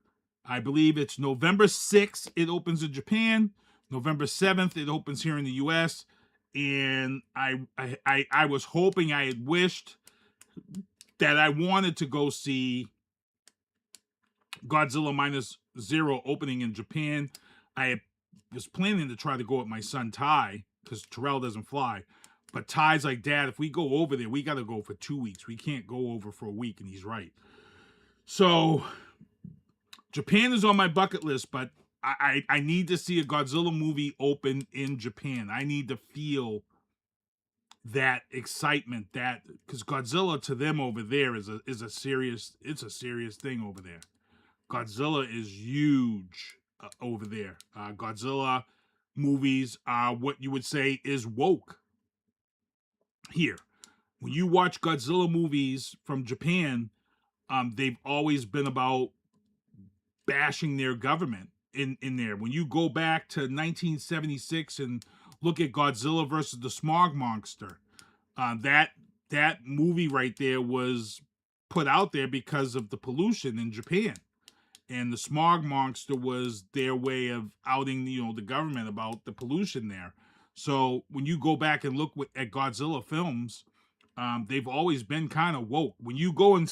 I believe it's November 6th. It opens in Japan. November 7th. It opens here in the U.S. And I was hoping, I had wished that I wanted to go see Godzilla -0 opening in Japan. I was planning to try to go with my son Ty, because Terrell doesn't fly. But Ty's like, Dad, if we go over there, we got to go for 2 weeks. We can't go over for a week. And he's right. So Japan is on my bucket list, but I need to see a Godzilla movie open in Japan. I need to feel that excitement, because Godzilla to them over there is a serious thing over there. Godzilla is huge over there. Godzilla movies are what you would say is woke here. When you watch Godzilla movies from Japan, they've always been about bashing their government in there. When you go back to 1976 and look at Godzilla versus the Smog Monster, that movie right there was put out there because of the pollution in Japan. And the Smog Monster was their way of outing, the government about the pollution there. So when you go back and look at Godzilla films, they've always been kind of woke. When you go and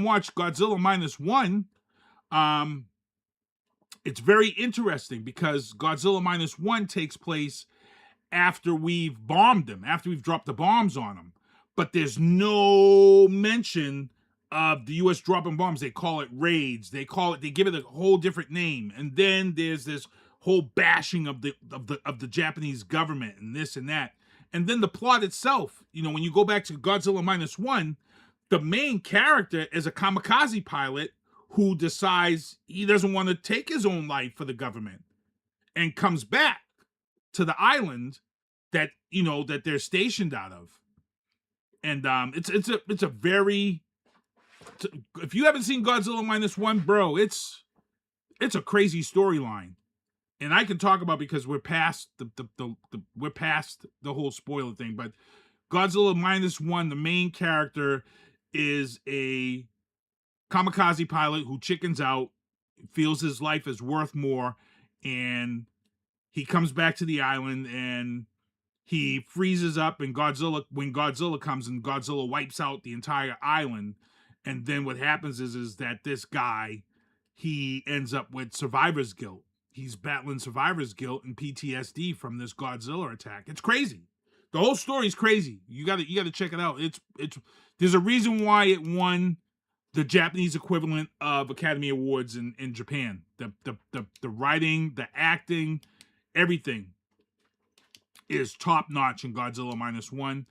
watch Godzilla -1, it's very interesting because Godzilla -1 takes place after we've bombed them, after we've dropped the bombs on them. But there's no mention of the U.S. dropping bombs. They call it raids. They give it a whole different name. And then there's this whole bashing of the Japanese government and this and that. And then the plot itself, when you go back to Godzilla -1, the main character is a kamikaze pilot who decides he doesn't want to take his own life for the government and comes back to the island that, that they're stationed out of. And it's a very, if you haven't seen Godzilla -1, bro, it's a crazy storyline. and I can talk about because we're past we're past the whole spoiler thing, but Godzilla -1, the main character is a kamikaze pilot who chickens out, feels his life is worth more, and he comes back to the island and he freezes up, and when Godzilla comes and Godzilla wipes out the entire island. And then what happens is that this guy, he ends up with survivor's guilt. He's battling survivor's guilt and PTSD from this Godzilla attack. It's crazy. The whole story's crazy. You gotta check it out. It's there's a reason why it won the Japanese equivalent of Academy Awards in Japan. The writing, the acting, everything is top notch in Godzilla -1.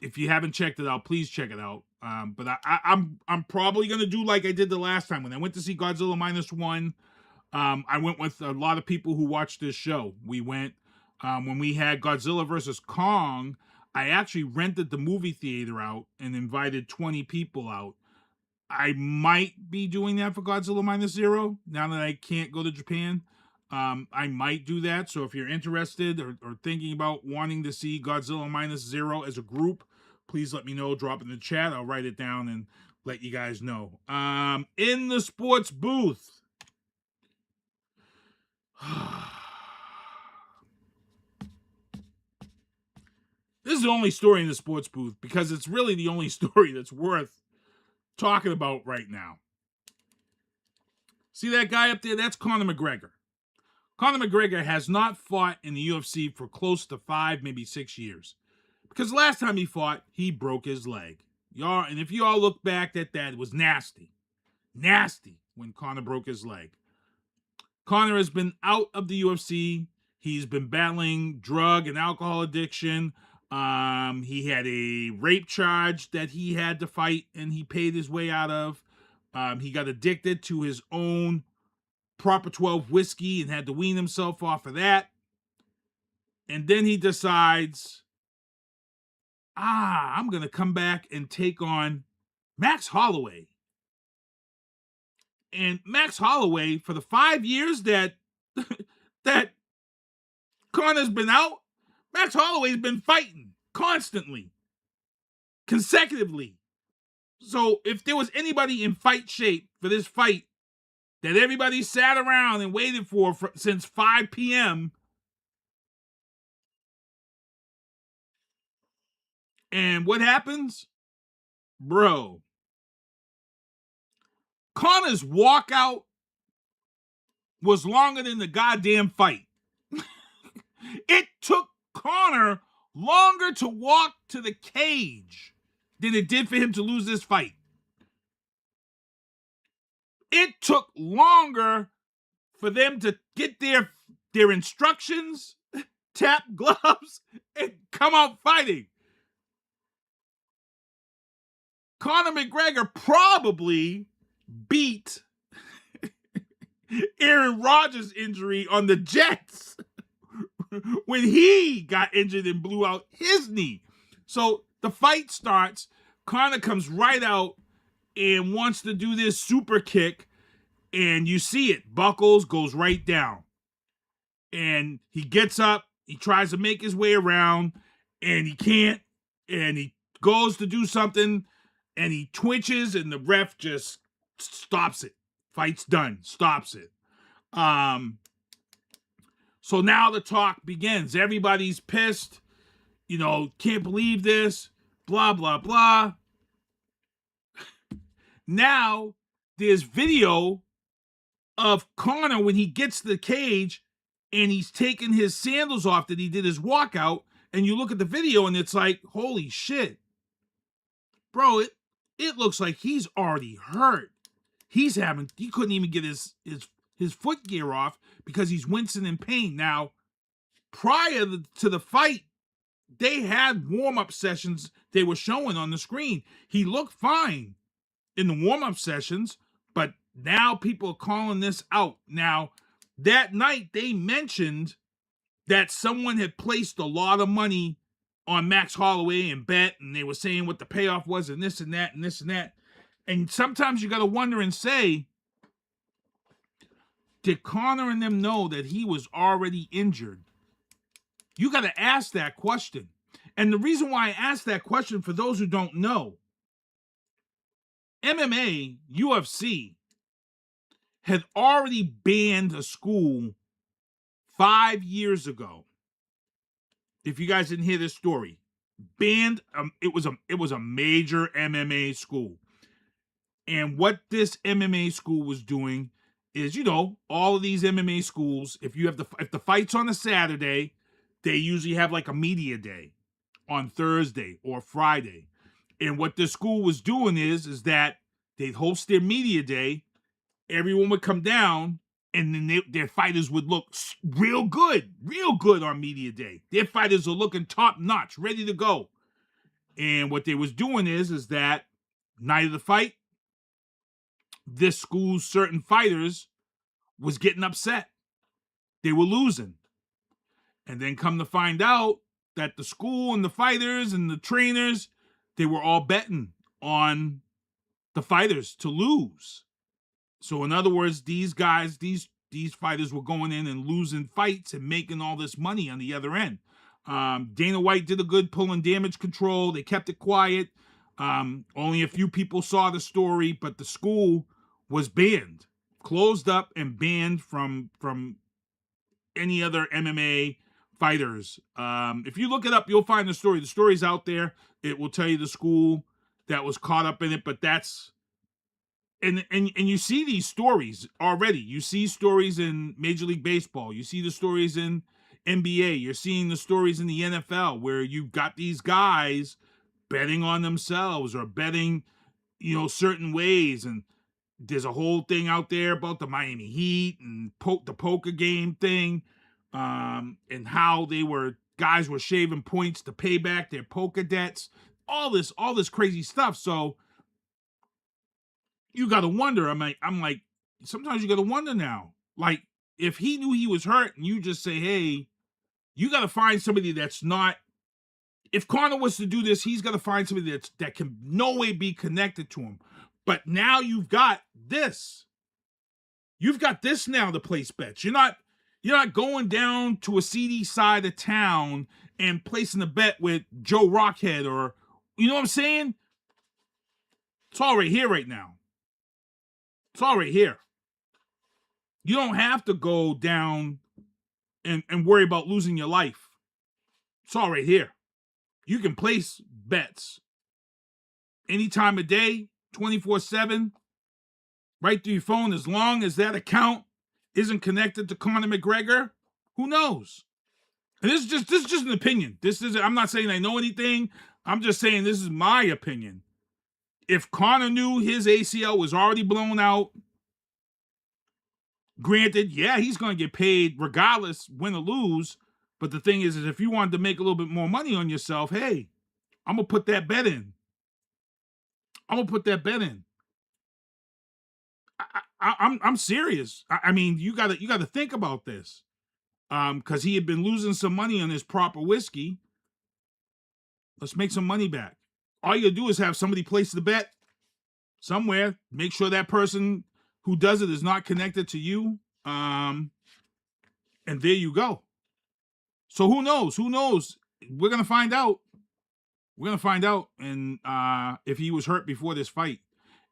If you haven't checked it out, please check it out. But I'm probably gonna do like I did the last time when I went to see Godzilla -1. I went with a lot of people who watched this show. We went when we had Godzilla versus Kong. I actually rented the movie theater out and invited 20 people out. I might be doing that for Godzilla -0 now that I can't go to Japan. I might do that. So if you're interested or thinking about wanting to see Godzilla -0 as a group, please let me know. Drop in the chat. I'll write it down and let you guys know. In the sports booth. This is the only story in the sports booth because it's really the only story that's worth talking about right now. See that guy up there? That's Conor McGregor. Conor McGregor has not fought in the UFC for close to 5, maybe 6 years. Because last time he fought, he broke his leg. And if you all look back at that, it was nasty. Nasty when Conor broke his leg. Conor has been out of the UFC. He's been battling drug and alcohol addiction. He had a rape charge that he had to fight and he paid his way out of. He got addicted to his own Proper 12 whiskey and had to wean himself off of that. And then he decides, I'm going to come back and take on Max Holloway. And Max Holloway, for the 5 years that Conor's been out, Max Holloway's been fighting constantly, consecutively. So if there was anybody in fight shape for this fight that everybody sat around and waited for since 5 p.m., and what happens? Bro, Conor's walkout was longer than the goddamn fight. It took Conor longer to walk to the cage than it did for him to lose this fight. It took longer for them to get their instructions, tap gloves, and come out fighting. Conor McGregor probably beat Aaron Rodgers' injury on the Jets when he got injured and blew out his knee. So the fight starts. Conor comes right out and wants to do this super kick, and you see it. Buckles, goes right down. And he gets up, he tries to make his way around, and he can't, and he goes to do something, and he twitches, and the ref just stops it. Fight's done. Stops it. So now the talk begins. Everybody's pissed. Can't believe this. Blah, blah, blah. Now, there's video of Conor when he gets to the cage and he's taking his sandals off that he did his walkout. And you look at the video and it's like, holy shit. Bro, it looks like he's already hurt. He couldn't even get his foot gear off because he's wincing in pain. Now, prior to the fight, they had warm-up sessions they were showing on the screen. He looked fine in the warm-up sessions, but now people are calling this out. Now, that night they mentioned that someone had placed a lot of money on Max Holloway and bet, and they were saying what the payoff was and this and that and this and that. And sometimes you got to wonder and say, did Conor and them know that he was already injured? You got to ask that question. And the reason why I ask that question, for those who don't know, MMA, UFC, had already banned a school 5 years ago. If you guys didn't hear this story, banned. It was a major MMA school, and what this MMA school was doing is, all of these MMA schools, if the fight's on a Saturday, they usually have like a media day on Thursday or Friday. And what this school was doing is that they'd host their media day, everyone would come down, and then their fighters would look real good on media day. Their fighters are looking top notch, ready to go. And what they was doing is that night of the fight, this school's certain fighters was getting upset. They were losing. And then come to find out that the school and the fighters and the trainers, they were all betting on the fighters to lose. So in other words, these guys, these fighters were going in and losing fights and making all this money on the other end. Dana White did a good pulling damage control. They kept it quiet. Only a few people saw the story, but the school was banned, closed up and banned from any other MMA fighters. If you look it up, you'll find the story. The story's out there. It will tell you the school that was caught up in it, but that's and you see these stories already. You see stories in Major League Baseball. You see the stories in NBA. You're seeing the stories in the NFL where you've got these guys betting on themselves or betting, certain ways. And there's a whole thing out there about the Miami Heat and the poker game thing, and how guys were shaving points to pay back their poker debts. All this crazy stuff. So you got to wonder. I'm like, sometimes you got to wonder now. Like, if he knew he was hurt and you just say, hey, you got to find somebody that's not. If Conor was to do this, he's got to find somebody that can no way be connected to him. But now you've got this. You've got this now to place bets. You're not going down to a seedy side of town and placing a bet with Joe Rockhead or, you know what I'm saying? It's all right here right now. It's all right here. You don't have to go down and worry about losing your life. It's all right here. You can place bets any time of day, 24/7, right through your phone, as long as that account isn't connected to Conor McGregor. Who knows? And this is just an opinion. I'm not saying I know anything. I'm just saying this is my opinion. If Conor knew his ACL was already blown out, granted, yeah, he's going to get paid regardless, win or lose. But the thing is if you wanted to make a little bit more money on yourself, hey, I'm going to put that bet in. I'm serious. I mean, you got to think about this. Because he had been losing some money on his proper whiskey. Let's make some money back. All you do is have somebody place the bet somewhere. Make sure that person who does it is not connected to you. And there you go. So who knows? We're going to find out. And if he was hurt before this fight.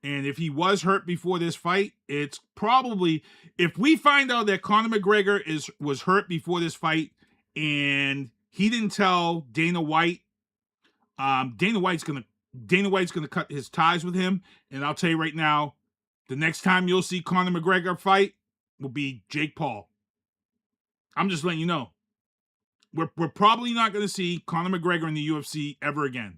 And if he was hurt before this fight, it's probably, if we find out that Conor McGregor was hurt before this fight and he didn't tell Dana White, Dana White's gonna cut his ties with him. And I'll tell you right now, the next time you'll see Conor McGregor fight will be Jake Paul. I'm just letting you know. We're probably not going to see Conor McGregor in the UFC ever again.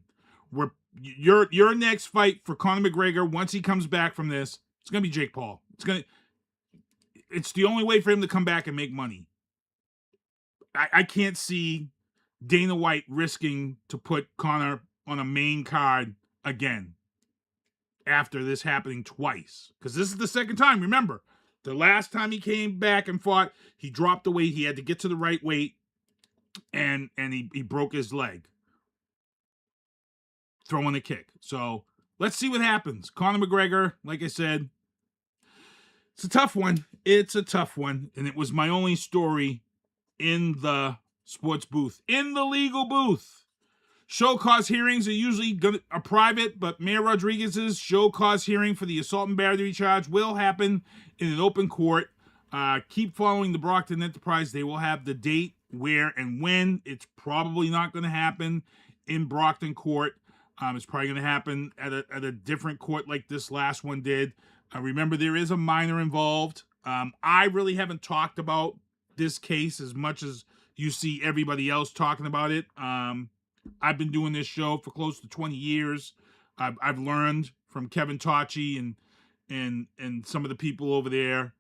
Your next fight for Conor McGregor, once he comes back from this, it's going to be Jake Paul. It's the only way for him to come back and make money. I can't see Dana White risking to put Conor on a main card again after this happening twice. Because this is the second time. Remember, the last time he came back and fought, he dropped the weight. He had to get to the right weight, and he broke his leg throwing a kick. So let's see what happens. Conor McGregor, like I said, It's a tough one. It's a tough one. And it was my only story in the sports booth, in the legal booth. Show cause hearings are usually private, but Mayor Rodriguez's show cause hearing for the assault and battery charge will happen in an open court. Keep following the Brockton Enterprise. They will have the date, where, and when. It's probably not going to happen in Brockton court. It's probably going to happen at a different court like this last one did. Remember, there is a minor involved. I really haven't talked about this case as much as you see everybody else talking about it. I've been doing this show for close to 20 years. I've learned from Kevin Tocci and some of the people over there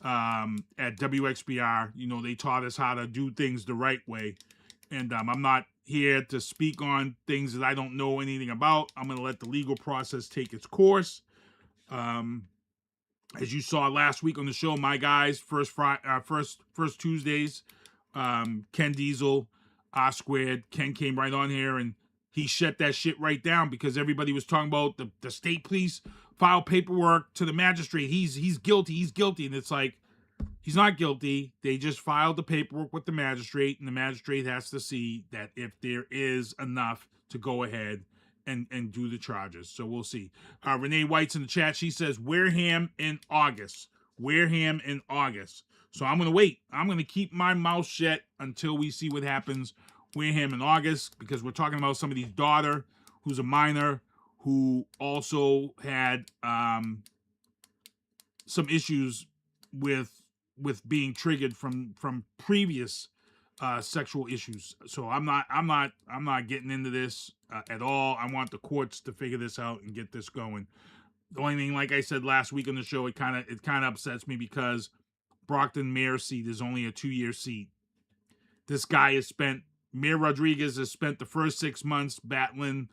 at WXBR. You know, they taught us how to do things the right way. And I'm not here to speak on things that I don't know anything about. I'm going to let the legal process take its course. As you saw last week on the show, my guys, first Tuesdays, Ken Diesel, R-Squared, Ken came right on here and he shut that shit right down because everybody was talking about the state police file paperwork to the magistrate. He's guilty, and it's like, he's not guilty. They just filed the paperwork with the magistrate, and the magistrate has to see that if there is enough to go ahead and do the charges. So we'll see. Renee White's in the chat. She says, Wareham in August. Wareham in August. So I'm going to wait. I'm going to keep my mouth shut until we see what happens Wareham in August, because we're talking about somebody's daughter who's a minor who also had some issues with being triggered from previous sexual issues. So I'm not getting into this at all. I want the courts to figure this out and get this going. The only thing, like I said last week on the show, it kind of upsets me because Brockton mayor seat is only a 2-year seat. This guy Mayor Rodriguez has spent the first 6 months battling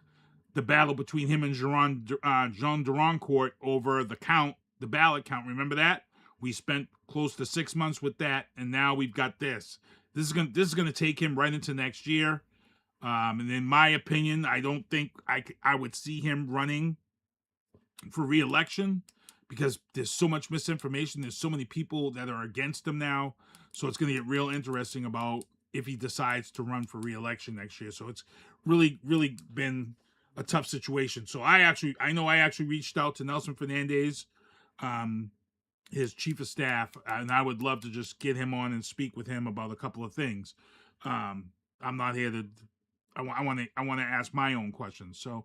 the battle between him and Jean Durancourt over the ballot count. Remember that? We spent close to 6 months with that, and now we've got this. This is gonna take him right into next year. And in my opinion, I don't think I would see him running for re-election because there's so much misinformation. There's so many people that are against him now. So it's gonna get real interesting about if he decides to run for re-election next year. So it's really, really been a tough situation. So I actually reached out to Nelson Fernandez, his chief of staff, and I would love to just get him on and speak with him about a couple of things. I'm not here to. I want to ask my own questions. So,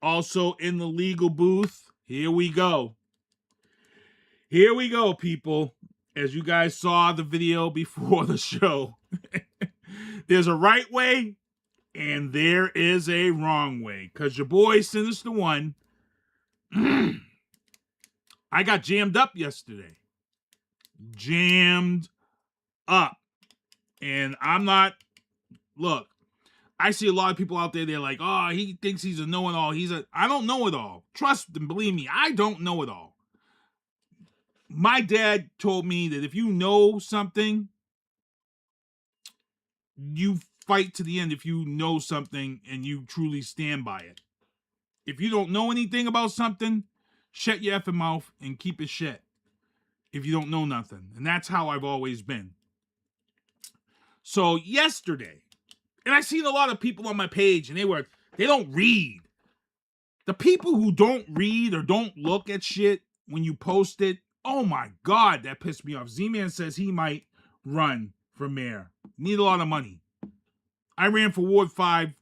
also in the legal booth, here we go. Here we go, people. As you guys saw the video before the show, there's a right way and there is a wrong way. Because your boy Sinista1, I got jammed up yesterday. Jammed up. And I'm not, look, I see a lot of people out there, they're like, oh, he thinks he's a know-it-all. I don't know it all. Trust and believe me, I don't know it all. My dad told me that if you know something, you fight to the end if you know something and you truly stand by it. If you don't know anything about something, shut your effing mouth and keep it shut if you don't know nothing. And that's how I've always been. So yesterday, and I seen a lot of people on my page and they don't read. The people who don't read or don't look at shit when you post it, oh my God, that pissed me off. Z-Man says he might run for mayor. Need a lot of money. I ran for Ward 5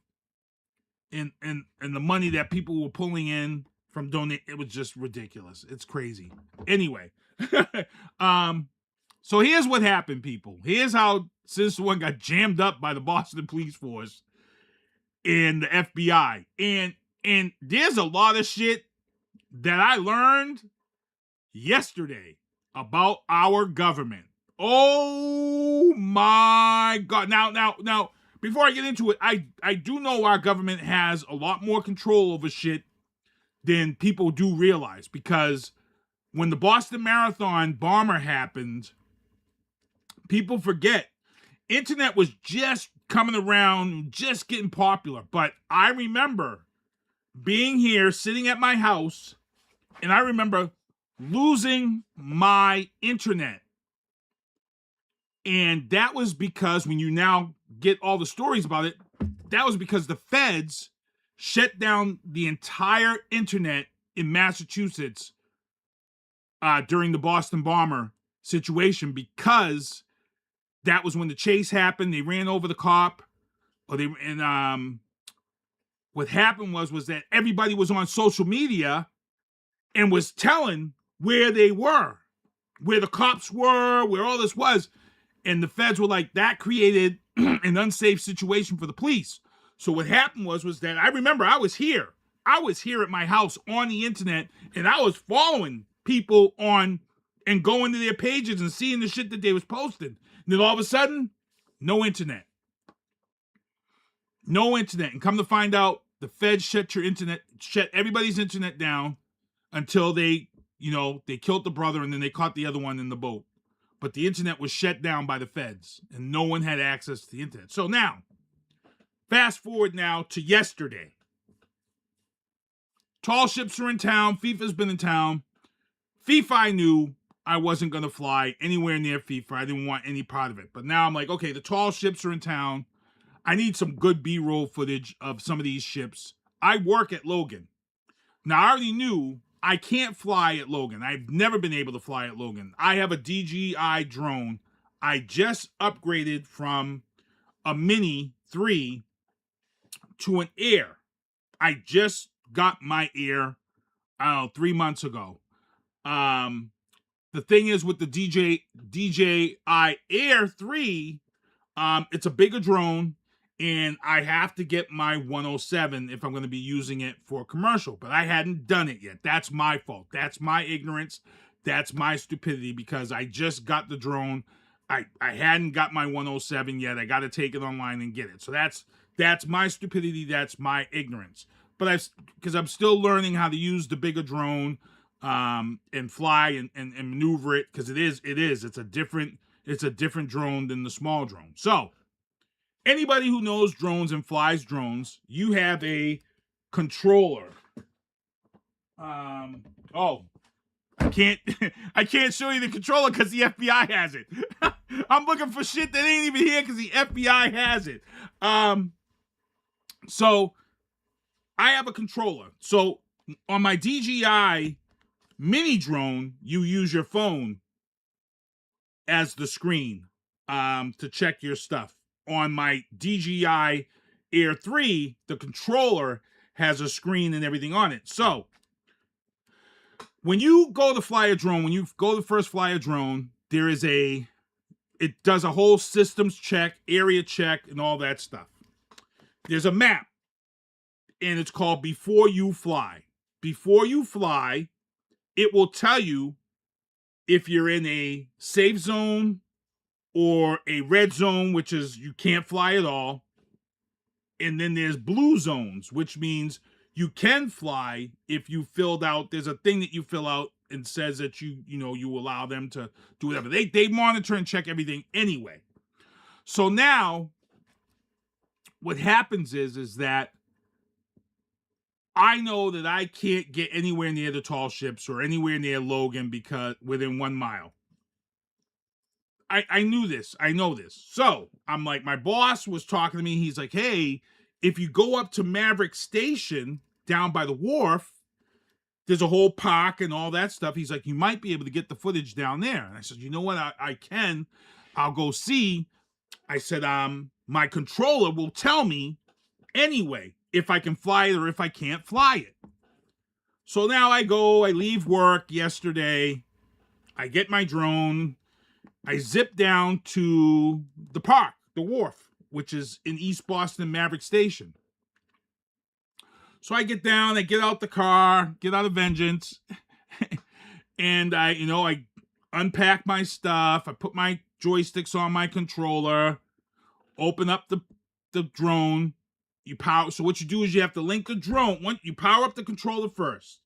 and the money that people were pulling in from donate, it was just ridiculous. It's crazy. Anyway, so here's what happened, people. Here's how Sinista1 got jammed up by the Boston Police Force and the FBI. And there's a lot of shit that I learned yesterday about our government. Oh my God. Now, before I get into it, I do know our government has a lot more control over shit than people do realize, because when the Boston Marathon bomber happened, people forget internet was just coming around, just getting popular. But I remember being here, sitting at my house, and I remember losing my internet. And that was because when you now get all the stories about it, that was because the feds shut down the entire internet in Massachusetts during the Boston bomber situation, because that was when the chase happened. They ran over the cop, what happened was that everybody was on social media and was telling where they were, where the cops were, where all this was. And the feds were like, that created an unsafe situation for the police. So what happened was that I remember I was here at my house on the internet, and I was following people on and going to their pages and seeing the shit that they was posting. And then all of a sudden, no internet. No internet. And come to find out, the feds shut everybody's internet down until they killed the brother, and then they caught the other one in the boat. But the internet was shut down by the feds, and no one had access to the internet. So now, fast forward now to yesterday. Tall ships are in town. FIFA's been in town. FIFA, I knew I wasn't going to fly anywhere near FIFA. I didn't want any part of it. But now I'm like, okay, the tall ships are in town. I need some good B-roll footage of some of these ships. I work at Logan. Now, I already knew I can't fly at Logan. I've never been able to fly at Logan. I have a DJI drone. I just upgraded from a Mini 3 to an Air. I just got my Air, 3 months ago. The thing is with the DJI Air 3, it's a bigger drone, and I have to get my 107 if I'm going to be using it for commercial. But I hadn't done it yet. That's my fault. That's my ignorance. That's my stupidity, because I just got the drone. I hadn't got my 107 yet. I got to take it online and get it. So that's my stupidity. That's my ignorance. But because I'm still learning how to use the bigger drone and fly and maneuver it, because it's a different drone than the small drone. So anybody who knows drones and flies drones, you have a controller. I can't show you the controller because the FBI has it. I'm looking for shit that ain't even here because the FBI has it. So I have a controller. So on my DJI mini drone, you use your phone as the screen to check your stuff. On my DJI Air 3, the controller has a screen and everything on it. So when you go to fly a drone, when you go to first fly a drone, it does a whole systems check, area check, and all that stuff. There's a map, and it's called Before You Fly. Before you fly, it will tell you if you're in a safe zone or a red zone, which is you can't fly at all. And then there's blue zones, which means you can fly if you filled out. There's a thing that you fill out and says that you allow them to do whatever. They monitor and check everything anyway. So now what happens is that I know that I can't get anywhere near the tall ships or anywhere near Logan because within 1 mile. I knew this. I know this. So I'm like, my boss was talking to me. He's like, hey, if you go up to Maverick Station down by the wharf, there's a whole park and all that stuff. He's like, you might be able to get the footage down there. And I said, you know what? I can. I'll go see. I said, my controller will tell me anyway if I can fly it or if I can't fly it. So now I leave work yesterday. I get my drone. I zip down to the park, the wharf, which is in East Boston, Maverick Station. So I get down, I get out the car, get out of Vengeance, and I unpack my stuff. I put my joysticks on my controller, open up the drone. So what you do is you have to link the drone. You power up the controller first.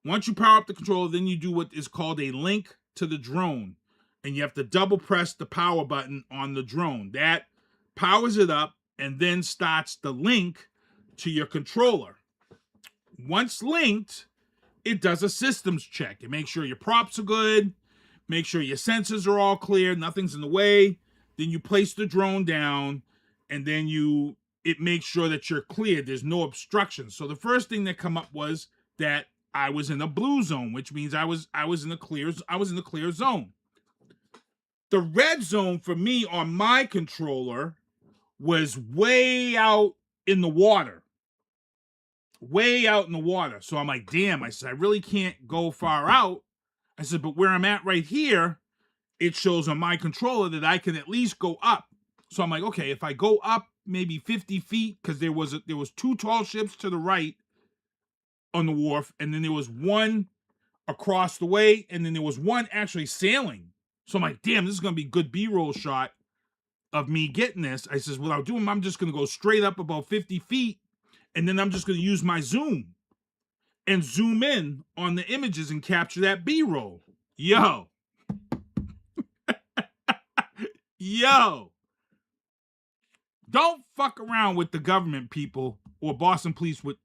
Once you power up the controller, then you do what is called a link to the drone. And you have to double press the power button on the drone. That powers it up and then starts the link to your controller. Once linked, it does a systems check. It makes sure your props are good, make sure your sensors are all clear, nothing's in the way. Then you place the drone down, and then it makes sure that you're clear. There's no obstruction. So the first thing that come up was that I was in a blue zone, which means I was in the clear zone. The red zone for me on my controller was way out in the water. Way out in the water. So I'm like, damn, I said, I really can't go far out. I said, but where I'm at right here, it shows on my controller that I can at least go up. So I'm like, okay, if I go up maybe 50 feet, because there was 2 tall ships to the right on the wharf, and then there was one across the way, and then there was one actually sailing. So I'm like, damn, this is going to be a good B-roll shot of me getting this. I says, what I'll do, I'm just going to go straight up about 50 feet, and then I'm just going to use my zoom and zoom in on the images and capture that B-roll. Yo. Yo. Don't fuck around with the government, people, or Boston police with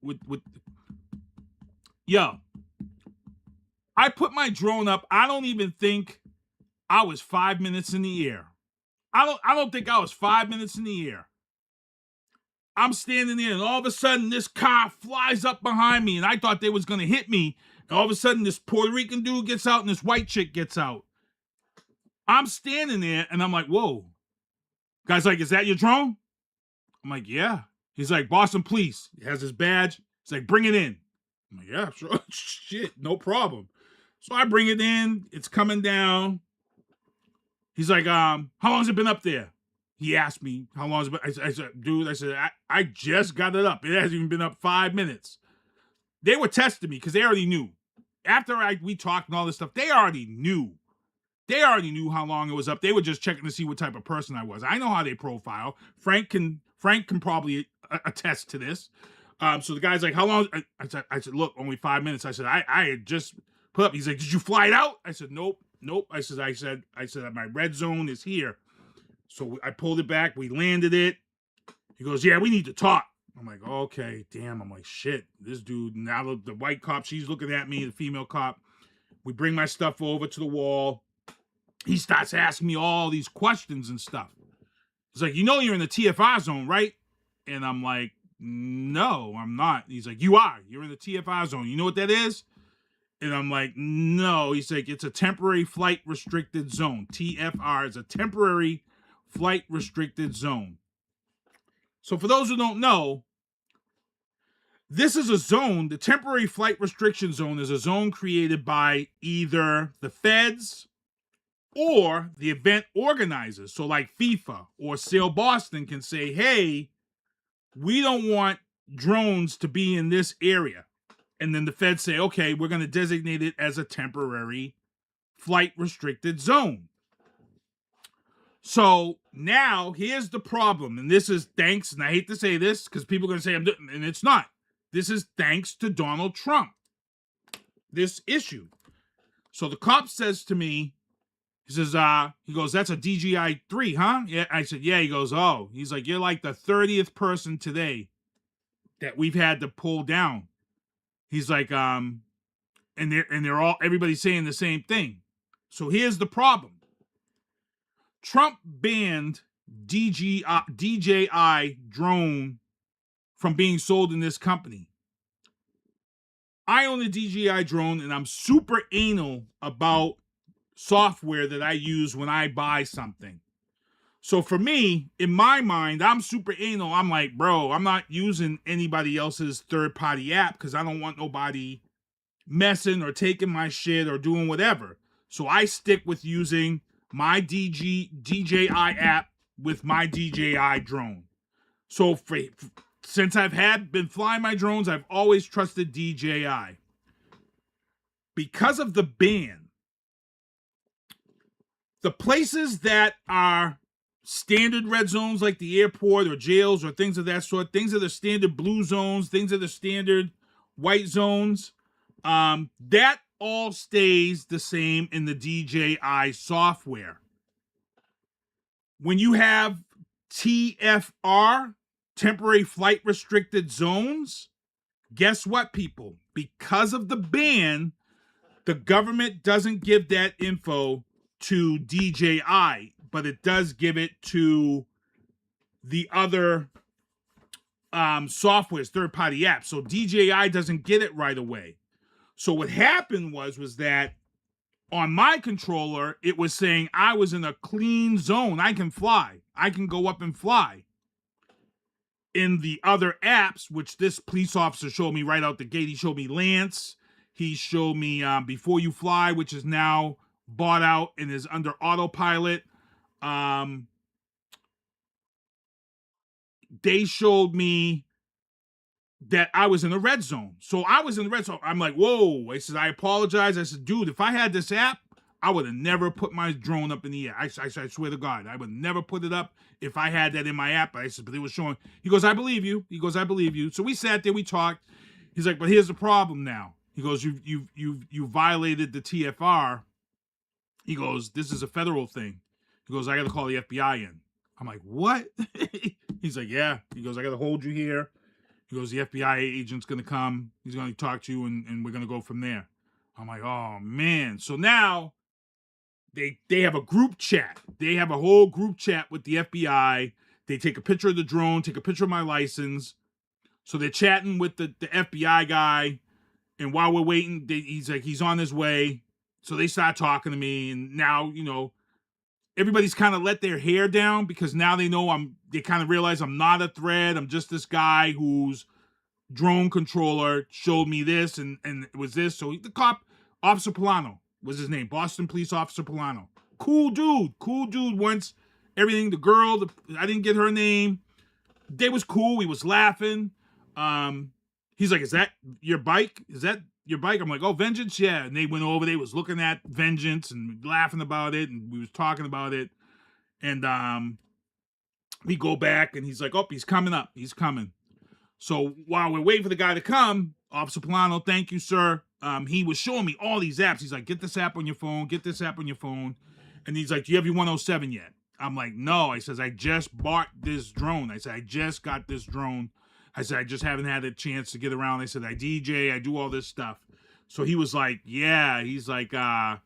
Yo. I put my drone up. I don't even think I was 5 minutes in the air. I don't think I was 5 minutes in the air. I'm standing there, and all of a sudden, this car flies up behind me, and I thought they was going to hit me. And all of a sudden, this Puerto Rican dude gets out, and this white chick gets out. I'm standing there, and I'm like, whoa. Guy's like, is that your drone? I'm like, yeah. He's like, Boston Police. He has his badge. He's like, bring it in. I'm like, yeah, sure. Shit, no problem. So I bring it in. It's coming down. He's like, how long has it been up there? He asked me, how long has it been? I said, dude, I just got it up. It hasn't even been up 5 minutes. They were testing me because they already knew. After we talked and all this stuff, they already knew. They already knew how long it was up. They were just checking to see what type of person I was. I know how they profile. Frank can probably attest to this. So the guy's like, how long? I said, look, only 5 minutes. I said, I had just put up. He's like, did you fly it out? I said, nope. I said, my red zone is here. So I pulled it back. We landed it. He goes, yeah, we need to talk. I'm like, okay, damn. I'm like, shit, this dude, now the white cop, she's looking at me, the female cop. We bring my stuff over to the wall. He starts asking me all these questions and stuff. He's like, you know you're in the TFR zone, right? And I'm like, no, I'm not. He's like, you are. You're in the TFR zone. You know what that is? And I'm like, no. He's like, it's a temporary flight restricted zone. TFR is a temporary flight restricted zone. So for those who don't know, this is a zone. The temporary flight restriction zone is a zone created by either the feds or the event organizers. So like FIFA or Sail Boston can say, hey, we don't want drones to be in this area. And then the feds say, okay, we're going to designate it as a temporary flight restricted zone. So now here's the problem. And this is thanks, and I hate to say this because people are going to say I'm doing, and it's not. This is thanks to Donald Trump, this issue. So the cop says to me, he says, he goes, that's a DJI 3, huh? Yeah. I said, yeah. He goes, oh. He's like, you're like the 30th person today that we've had to pull down. He's like, and they're all, everybody's saying the same thing. So here's the problem. Trump banned DJI drone from being sold in this company. I own a DJI drone, and I'm super anal about software that I use when I buy something. So for me, in my mind, I'm super anal. I'm like, bro, I'm not using anybody else's third-party app because I don't want nobody messing or taking my shit or doing whatever. So I stick with using my DJI app with my DJI drone. So since I've been flying my drones, I've always trusted DJI. Because of the ban, the places that are standard red zones like the airport or jails or things of that sort, things that are standard blue zones, things that are standard white zones, that all stays the same in the DJI software. When you have TFR, temporary flight restricted zones, guess what, people? because of the ban, the government doesn't give that info to DJI, but it does give it to the other softwares, third-party apps. So DJI doesn't get it right away. So what happened was that on my controller, it was saying I was in a clean zone. I can fly. I can go up and fly. In the other apps, which this police officer showed me right out the gate, he showed me Lance. He showed me Before You Fly, which is now bought out and is under autopilot. They showed me that I was in a red zone. So I was in the red zone. I'm like, whoa. I said, I apologize. I said, dude, if I had this app, I would have never put my drone up in the air. I swear to God, I would never put it up if I had that in my app. I said, but it was showing. He goes, I believe you. He goes, I believe you. So we sat there, we talked. He's like, but here's the problem now. He goes, you violated the TFR. He goes, this is a federal thing. He goes, I got to call the FBI in. I'm like, what? He's like, yeah. He goes, I got to hold you here. He goes, the FBI agent's going to come. He's going to talk to you, and we're going to go from there. I'm like, oh, man. So now they have a group chat. They have a whole group chat with the FBI. They take a picture of the drone, take a picture of my license. So they're chatting with the FBI guy. And while we're waiting, he's like, he's on his way. So they start talking to me. And now, you know, everybody's kind of let their hair down because now they know they kind of realize I'm not a threat. I'm just this guy whose drone controller showed me this and it was this. So the cop, Officer Polano was his name. Boston Police Officer Polano. Cool dude. Once everything, the girl, I didn't get her name. They was cool. We was laughing. He's like, is that your bike? Is that your bike? I'm like, oh, Vengeance? Yeah. And they went over, they was looking at Vengeance and laughing about it. And we was talking about it. And we go back and he's like, oh, he's coming up. He's coming. So while we're waiting for the guy to come, Officer Polano, thank you, sir. He was showing me all these apps. He's like, get this app on your phone. Get this app on your phone. And he's like, do you have your 107 yet? I'm like, no. I says, I just bought this drone. I said, I just got this drone. I said, I just haven't had a chance to get around. I said, I DJ, I do all this stuff. So he was like, yeah. He's like, yeah,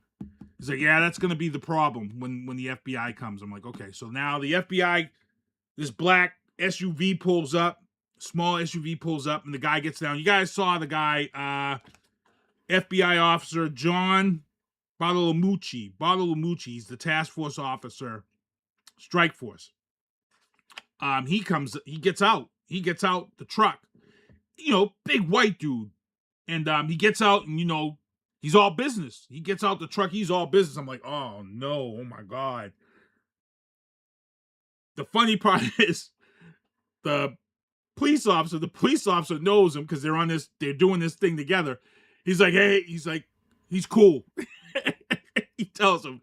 that's going to be the problem when the FBI comes. I'm like, okay. So now the FBI, this black SUV pulls up, small SUV pulls up, and the guy gets down. You guys saw the guy, FBI officer John Bartolomucci. He's the task force officer, strike force. He gets out the truck, you know, big white dude. And he gets out and, you know, he's all business. He gets out the truck. He's all business. I'm like, oh, no. Oh, my God. The funny part is the police officer knows him because they're doing this thing together. He's like, hey, he's cool. He tells him.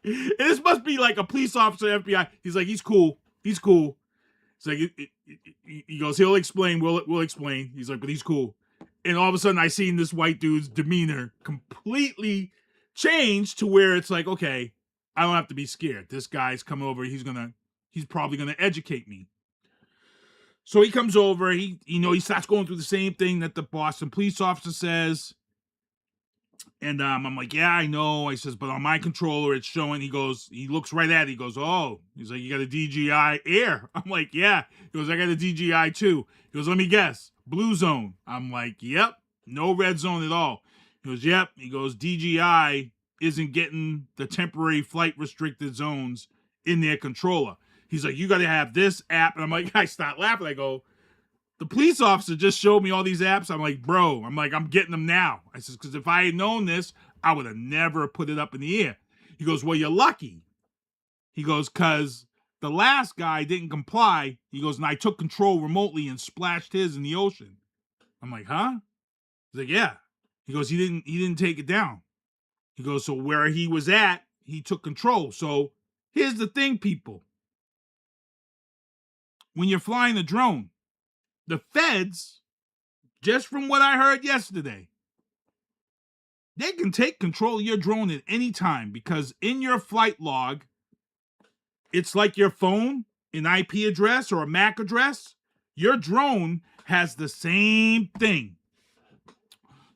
And this must be like a police officer, FBI. He's like, he's cool. He's like, he goes, he'll explain. We'll explain. He's like, but he's cool. And all of a sudden, I seen this white dude's demeanor completely change to where it's like, okay, I don't have to be scared. This guy's coming over. He's probably gonna educate me. So he comes over. He starts going through the same thing that the Boston police officer says. And I'm like, yeah, I know. I says, but on my controller, it's showing. He looks right at it. He goes, oh. He's like, you got a DJI Air? I'm like, yeah. He goes, I got a DJI too. He goes, let me guess. Blue zone. I'm like, yep. No red zone at all. He goes, yep. He goes, DJI isn't getting the temporary flight restricted zones in their controller. He's like, you got to have this app. And I'm like, I start laughing. I go, the police officer just showed me all these apps. I'm like, bro, I'm getting them now. I says, because if I had known this, I would have never put it up in the air. He goes, well, you're lucky. He goes, because the last guy didn't comply. He goes, and I took control remotely and splashed his in the ocean. I'm like, huh? He's like, yeah. He goes, he didn't take it down. He goes, so where he was at, he took control. So here's the thing, people. When you're flying a drone, the feds, just from what I heard yesterday, they can take control of your drone at any time because in your flight log, it's like your phone, an IP address or a MAC address. Your drone has the same thing.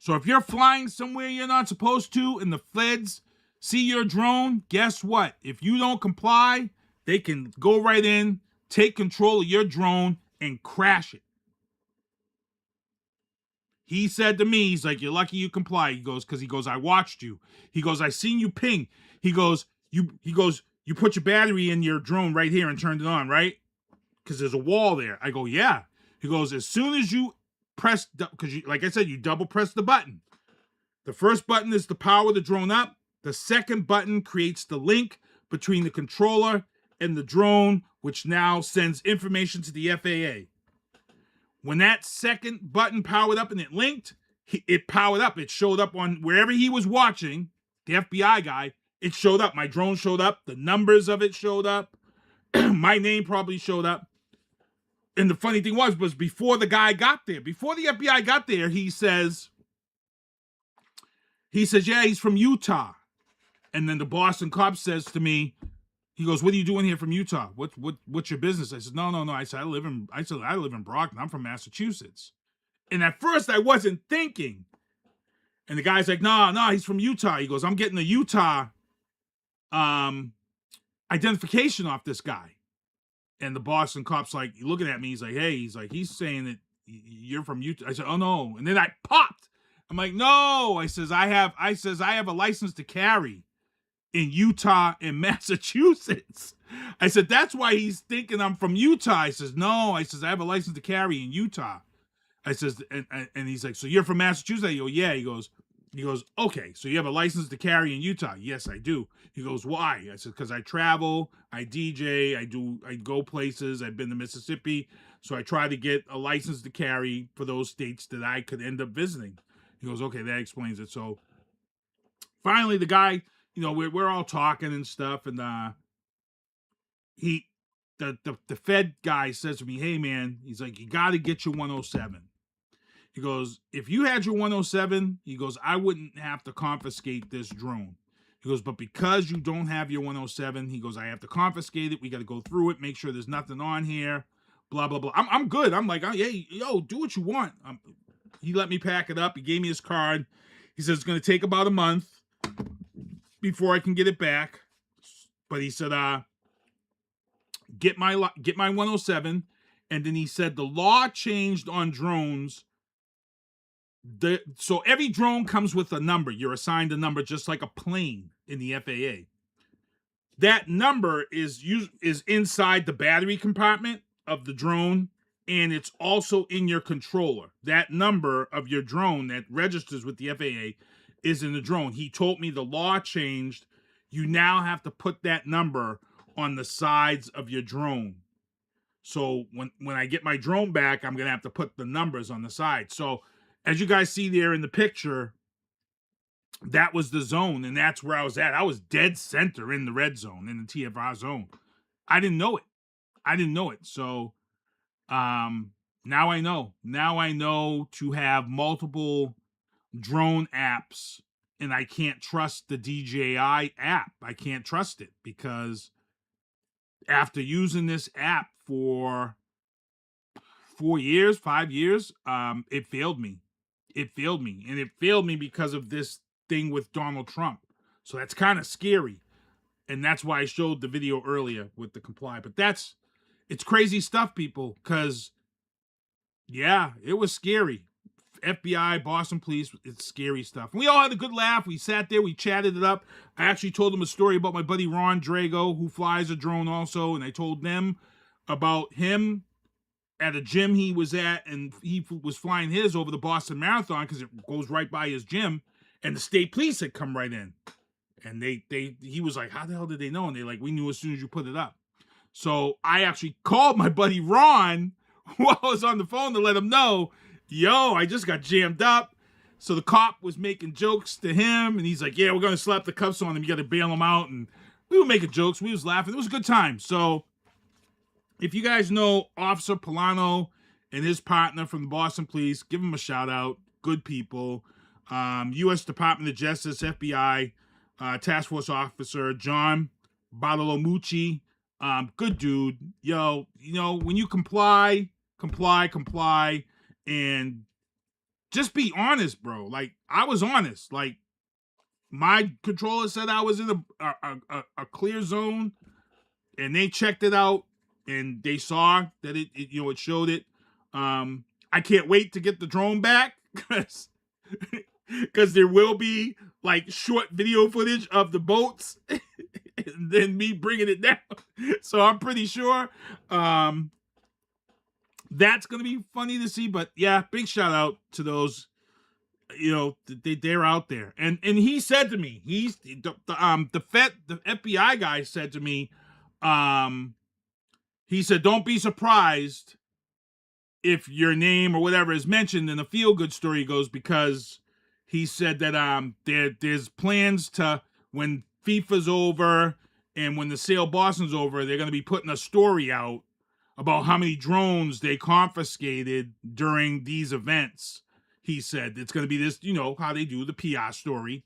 So if you're flying somewhere you're not supposed to and the feds see your drone, guess what? If you don't comply, they can go right in, take control of your drone, and crash it. He said to me, he's like, you're lucky you comply. He goes, because he goes, I watched you. He goes, I seen you ping. He goes, you put your battery in your drone right here and turned it on, right? Because there's a wall there. I go, yeah. He goes, as soon as you press, because like I said, you double press the button. The first button is to power the drone up. The second button creates the link between the controller and the drone, which now sends information to the FAA. When that second button powered up and it linked, it powered up. It showed up on wherever he was watching, the FBI guy, it showed up. My drone showed up. The numbers of it showed up. My name probably showed up. And the funny thing was before the guy got there, before the FBI got there, he says, yeah, he's from Utah. And then the Boston cop says to me, he goes, what are you doing here from Utah? What's your business? I said, no. I said, I live in Brockton. I'm from Massachusetts. And at first I wasn't thinking. And the guy's like, no, he's from Utah. He goes, I'm getting the Utah identification off this guy. And the Boston cop's like looking at me. He's like, hey, he's saying that you're from Utah. I said, oh no. And then I popped. I'm like, no. I says, I have a license to carry in Utah and Massachusetts. I said, that's why he's thinking I'm from Utah. I says, no. I says, I have a license to carry in Utah. I says, and he's like, so you're from Massachusetts? I go, yeah. He goes, okay, so you have a license to carry in Utah? Yes, I do. He goes, why? I said, because I travel, I DJ, I go places. I've been to Mississippi, so I try to get a license to carry for those states that I could end up visiting. He goes, okay, that explains it. So finally, the guy, we're all talking and stuff, and the Fed guy says to me, hey man, he's like, you got to get your 107. He goes, if you had your 107, he goes, I wouldn't have to confiscate this drone. He goes, but because you don't have your 107, he goes, I have to confiscate it. We got to go through it, make sure there's nothing on here, blah, blah, blah. I'm good. I'm like, oh, hey, yo, do what you want. He let me pack it up. He gave me his card. He says it's going to take about a month before I can get it back. But he said, get my 107. And then he said the law changed on drones. So every drone comes with a number. You're assigned a number just like a plane in the FAA. That number is inside the battery compartment of the drone, and it's also in your controller. That number of your drone that registers with the FAA is in the drone. He told me the law changed. You now have to put that number on the sides of your drone. So when I get my drone back, I'm going to have to put the numbers on the side. So as you guys see there in the picture, that was the zone, and that's where I was at. I was dead center in the red zone, in the TFR zone. I didn't know it. So now I know. Now I know to have multiple drone apps, and I can't trust the DJI app. I can't trust it because after using this app for 5 years, it failed me. And it failed me because of this thing with Donald Trump. So that's kind of scary. And that's why I showed the video earlier with the comply. But it's crazy stuff, people, because, yeah, it was scary. FBI, Boston police, it's scary stuff. We all had a good laugh. We sat there, we chatted it up. I actually told them a story about my buddy Ron Drago, who flies a drone also, and I told them about him at a gym he was at, and he was flying his over the Boston Marathon because it goes right by his gym, and the state police had come right in. And he was like, how the hell did they know? And they're like, we knew as soon as you put it up. So I actually called my buddy Ron while I was on the phone to let him know, yo, I just got jammed up. So the cop was making jokes to him, and he's like, yeah, we're going to slap the cuffs on him. You got to bail him out. And we were making jokes. We was laughing. It was a good time. So if you guys know Officer Polano and his partner from the Boston Police, give them a shout out. Good people. U.S. Department of Justice, FBI, Task Force Officer John Bartolomucci. Good dude. Yo, when you comply, and just be honest, bro. Like, I was honest. Like, my controller said I was in a clear zone, and they checked it out, and they saw that it showed it. I can't wait to get the drone back, because there will be like short video footage of the boats and then me bringing it down. So I'm pretty sure that's going to be funny to see. But yeah, big shout out to those, they're out there. And he said to me, the FBI guy said to me, he said, don't be surprised if your name or whatever is mentioned in a feel-good story. He goes, because he said that there's plans to, when FIFA's over and when the sale Boston's over, they're going to be putting a story out about how many drones they confiscated during these events. He said it's going to be this, how they do the PR story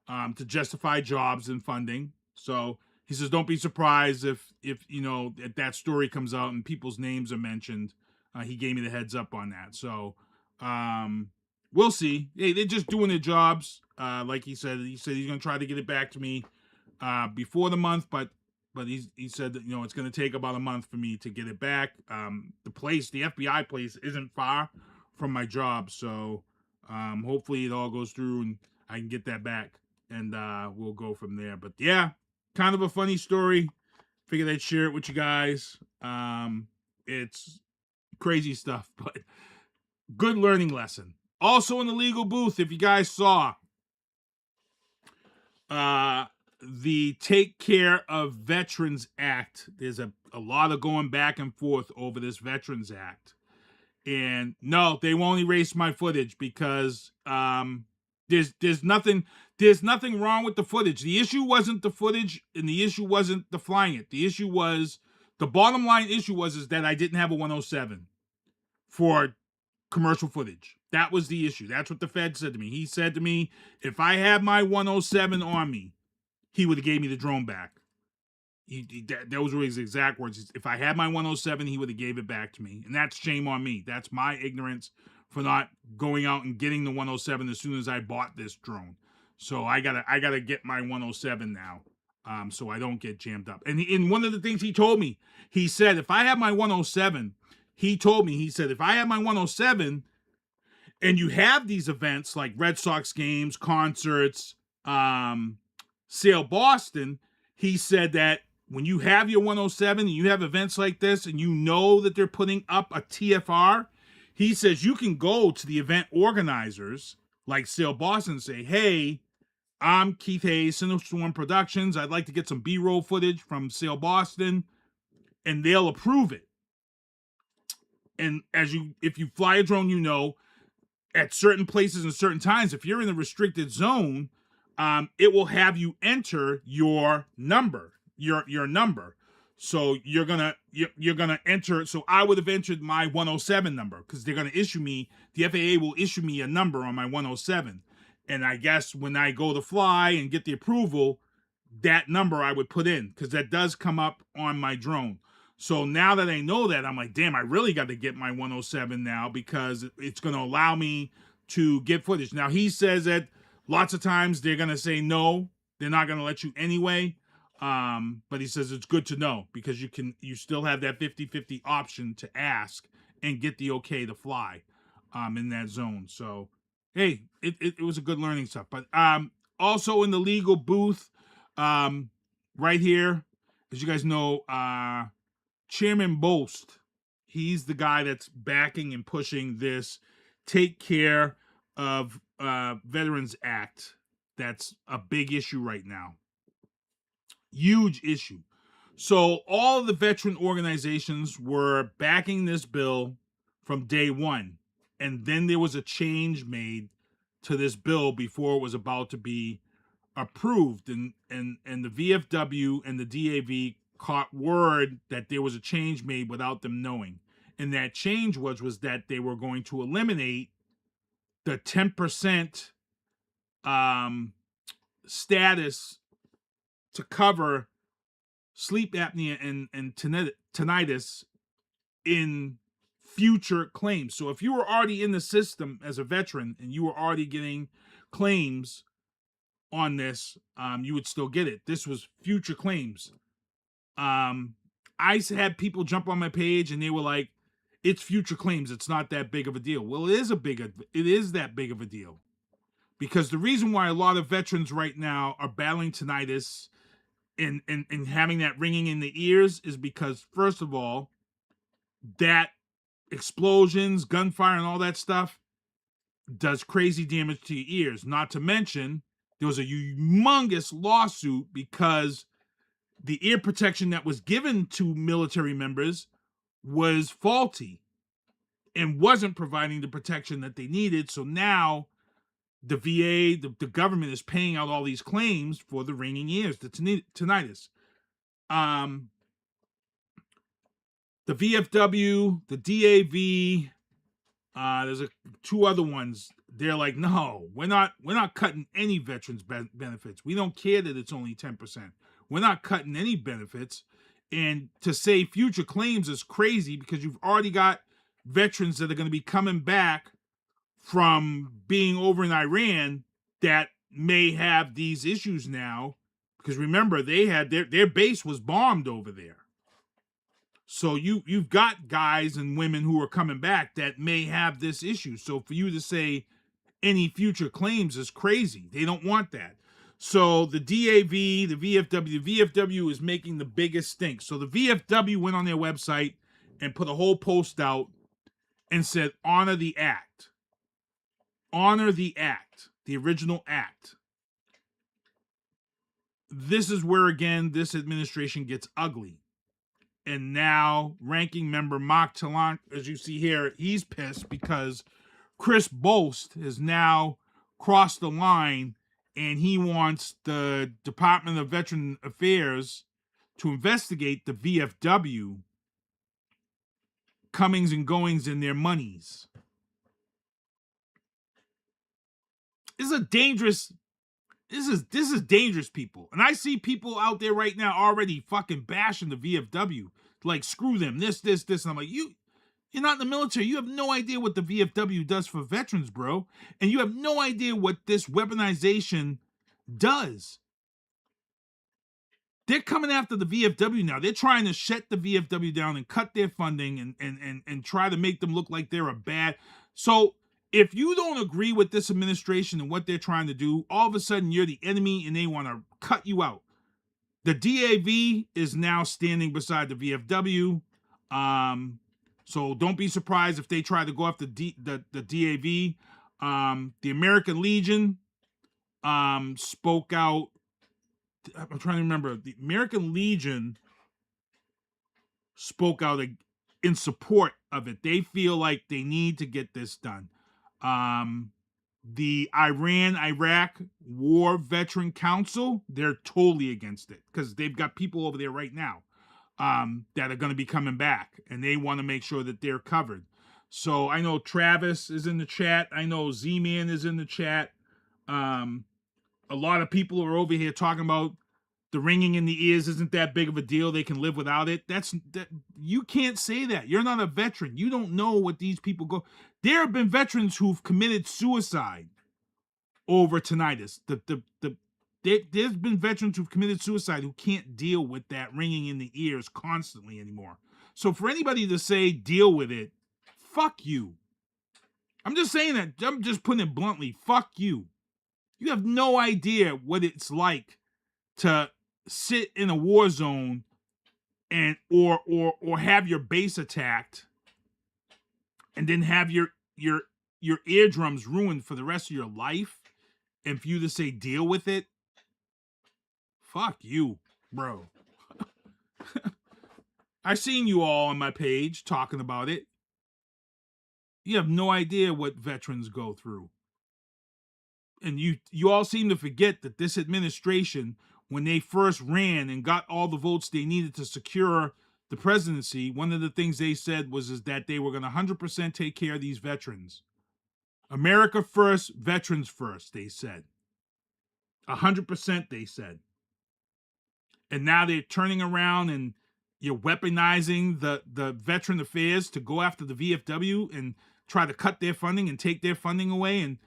to justify jobs and funding. So he says, don't be surprised if that story comes out and people's names are mentioned. He gave me the heads up on that. So we'll see. Hey, they're just doing their jobs. Like he said he's going to try to get it back to me before the month, but he said that, it's going to take about a month for me to get it back. The FBI place isn't far from my job. So hopefully it all goes through and I can get that back, and we'll go from there. But yeah, kind of a funny story. Figured I'd share it with you guys. It's crazy stuff, but good learning lesson. Also in the legal booth, if you guys saw the Take Care of Veterans Act, there's a lot of going back and forth over this Veterans Act. And no, they won't erase my footage because there's nothing wrong with the footage. The issue wasn't the footage, and the issue wasn't the flying it. The bottom line issue was that I didn't have a 107 for commercial footage. That was the issue. That's what the Fed said to me. He said to me, if I had my 107 on me, he would have gave me the drone back. Those were his exact words. If I had my 107, he would have gave it back to me. And that's shame on me. That's my ignorance for not going out and getting the 107 as soon as I bought this drone. So I gotta get my 107 now, so I don't get jammed up. And in one of the things he told me, he said, if I have my 107, he said, if I have my 107 and you have these events like Red Sox games, concerts, Sale Boston, he said that when you have your 107 and you have events like this and you know that they're putting up a TFR, he says you can go to the event organizers like Sale Boston and say, hey, I'm Keith Hayes, Sinista1 Productions. I'd like to get some B-roll footage from Sale Boston, and they'll approve it. And if you fly a drone, at certain places and certain times, if you're in a restricted zone, it will have you enter your number, your number. So you're gonna enter. So I would have entered my 107 number because they're gonna issue me. The FAA will issue me a number on my 107, and I guess when I go to fly and get the approval, that number I would put in because that does come up on my drone. So now that I know that, I'm like, damn, I really got to get my 107 now because it's going to allow me to get footage. Now, he says that lots of times they're going to say no, they're not going to let you anyway. But he says it's good to know because you still have that 50-50 option to ask and get the okay to fly in that zone. So, hey, it was a good learning stuff. But also in the legal booth right here, as you guys know, Chairman Boast, he's the guy that's backing and pushing this Take Care of Veterans Act. That's a big issue right now. Huge issue. So all of the veteran organizations were backing this bill from day one. And then there was a change made to this bill before it was about to be approved. And the VFW and the DAV caught word that there was a change made without them knowing. And that change was that they were going to eliminate the 10% status to cover sleep apnea and tinnitus in future claims. So if you were already in the system as a veteran and you were already getting claims on this, you would still get it. This was future claims. I had people jump on my page and they were like, it's future claims. It's not that big of a deal. Well, it is that big of a deal. Because the reason why a lot of veterans right now are battling tinnitus and having that ringing in the ears is because, first of all, that explosions, gunfire, and all that stuff does crazy damage to your ears. Not to mention, there was a humongous lawsuit because the ear protection that was given to military members was faulty and wasn't providing the protection that they needed. So now the VA, the government is paying out all these claims for the ringing ears, the tinnitus. The VFW, the DAV, there's two other ones. They're like, no, we're not cutting any veterans benefits. We don't care that it's only 10%. We're not cutting any benefits. And to say future claims is crazy because you've already got veterans that are going to be coming back from being over in Iran that may have these issues now. Because remember, they had their base was bombed over there. So you've got guys and women who are coming back that may have this issue. So for you to say any future claims is crazy. They don't want that. So the DAV, the VFW is making the biggest stink. So the VFW went on their website and put a whole post out and said, honor the act. Honor the act, the original act. This is where, again, this administration gets ugly. And now ranking member Mark Tallant, as you see here, he's pissed because Chris Bost has now crossed the line and he wants the Department of Veteran Affairs to investigate the VFW comings and goings in their monies. This is dangerous, people. And I see people out there right now already fucking bashing the VFW. Like, screw them, this. And I'm like, you're not in the military. You have no idea what the VFW does for veterans, bro. And you have no idea what this weaponization does. They're coming after the VFW now. They're trying to shut the VFW down and cut their funding and try to make them look like they're a bad. So if you don't agree with this administration and what they're trying to do, all of a sudden you're the enemy and they want to cut you out. The DAV is now standing beside the VFW. So don't be surprised if they try to go after the DAV. The American Legion spoke out. I'm trying to remember. The American Legion spoke out in support of it. They feel like they need to get this done. The Iran-Iraq War Veteran Council, they're totally against it because they've got people over there right now that are going to be coming back, and they want to make sure that they're covered. So I know Travis is in the chat. I know Z-Man is in the chat. A lot of people are over here talking about the ringing in the ears isn't that big of a deal. They can live without it. You can't say that. You're not a veteran. You don't know what these people go. There have been veterans who've committed suicide over tinnitus. There's been veterans who've committed suicide who can't deal with that ringing in the ears constantly anymore. So for anybody to say deal with it, fuck you. I'm just saying that. I'm just putting it bluntly. Fuck you. You have no idea what it's like to sit in a war zone and or have your base attacked and then have your eardrums ruined for the rest of your life, and for you to say deal with it, fuck you, bro. I've seen you all on my page talking about it. You have no idea what veterans go through. And you all seem to forget that this administration, when they first ran and got all the votes they needed to secure the presidency, one of the things they said is that they were going to 100% take care of these veterans. America first, veterans first, they said. 100%, they said. And now they're turning around and You're weaponizing the Veteran Affairs to go after the VFW and try to cut their funding and take their funding away. And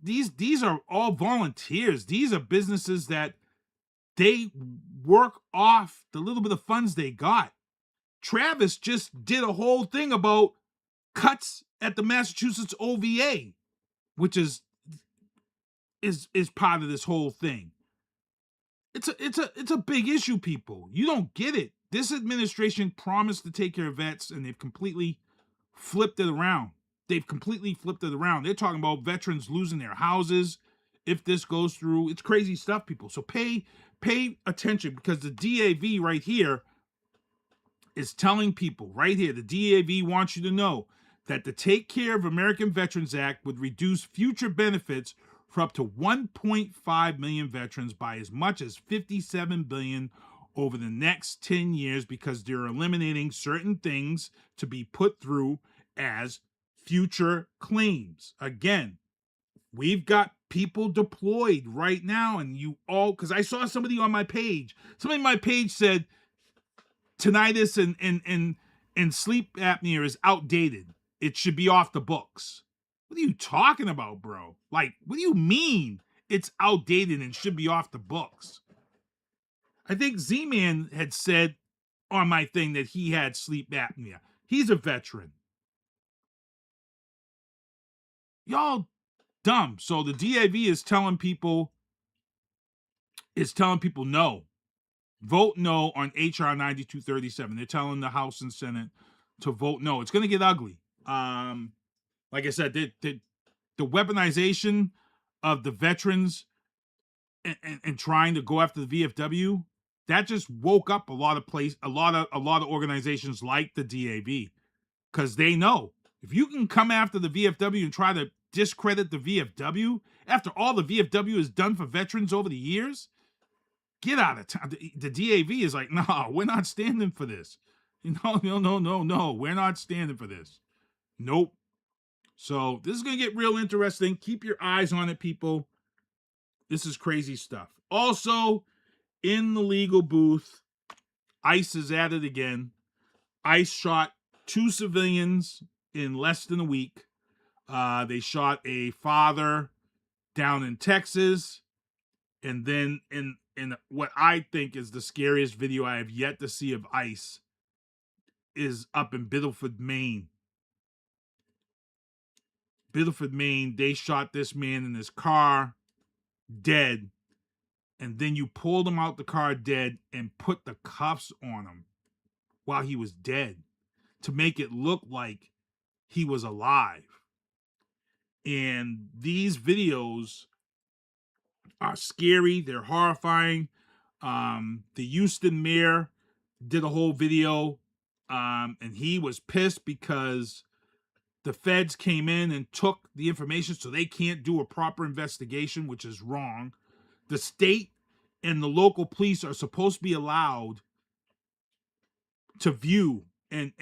these are all volunteers. These are businesses that they work off the little bit of funds they got. Travis just did a whole thing about cuts at the Massachusetts OVA, which is part of this whole thing. It's a big issue, people. You don't get it. This administration promised to take care of vets, and they've completely flipped it around. They're talking about veterans losing their houses if this goes through. It's crazy stuff, people. So pay attention, because the DAV right here is telling people right here, the DAV wants you to know that the Take Care of American Veterans Act would reduce future benefits for up to 1.5 million veterans by as much as $57 billion over the next 10 years, because they're eliminating certain things to be put through as future claims. Again, we've got people deployed right now, and because I saw somebody on my page said tinnitus and sleep apnea is outdated. It should be off the books. What are you talking about, bro? Like, what do you mean it's outdated and should be off the books? I think Z-Man had said on my thing that he had sleep apnea. He's a veteran. Y'all dumb. So the DAV is telling people no. Vote no on HR 9237. They're telling the House and Senate to vote no. It's going to get ugly. Like I said, the weaponization of the veterans and trying to go after the VFW, that just woke up a lot of organizations like the DAV, because they know if you can come after the VFW and try to discredit the VFW after all the VFW has done for veterans over the years, get out of town. The DAV is like, no, we're not standing for this. No, we're not standing for this. Nope. So this is going to get real interesting. Keep your eyes on it, people. This is crazy stuff. Also, in the legal booth, ICE is at it again. ICE shot 2 civilians in less than a week. They shot a father down in Texas. And then in what I think is the scariest video I have yet to see of ICE is up in Biddeford, Maine. Biddeford, Maine, they shot this man in his car, dead, and then you pulled him out the car dead and put the cuffs on him while he was dead to make it look like he was alive. And these videos are scary. They're horrifying. The Houston mayor did a whole video, and he was pissed because the feds came in and took the information, so they can't do a proper investigation, which is wrong. The state and the local police are supposed to be allowed to view and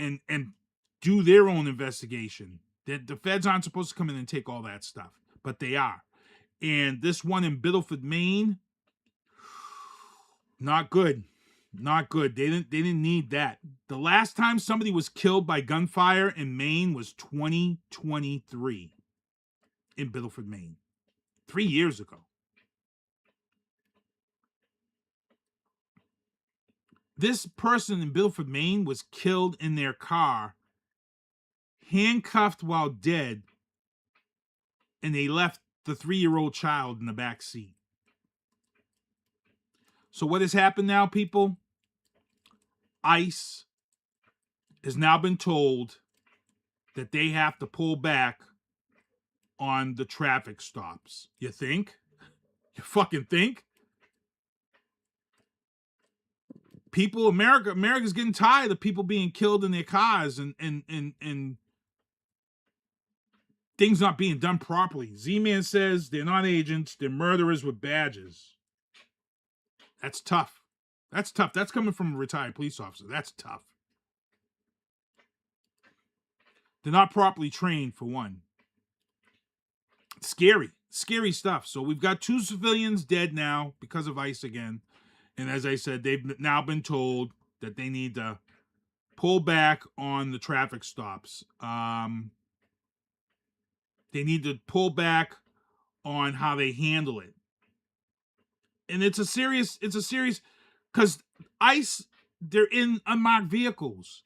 do their own investigation. The feds aren't supposed to come in and take all that stuff, but they are. And this one in Biddeford, Maine, not good. Not good. They didn't need that. The last time somebody was killed by gunfire in Maine was 2023 in Biddeford, Maine. 3 years ago. This person in Biddeford, Maine was killed in their car, handcuffed while dead, and they left the 3-year-old child in the back seat. So what has happened now, people? ICE has now been told that they have to pull back on the traffic stops. You think? You fucking think? People, America's getting tired of people being killed in their cars and things not being done properly. Z-Man says they're not agents, they're murderers with badges. That's tough. That's tough. That's coming from a retired police officer. That's tough. They're not properly trained, for one. Scary. Scary stuff. So we've got 2 civilians dead now because of ICE again. And as I said, they've now been told that they need to pull back on the traffic stops. They need to pull back on how they handle it. And it's a serious, because ICE, they're in unmarked vehicles.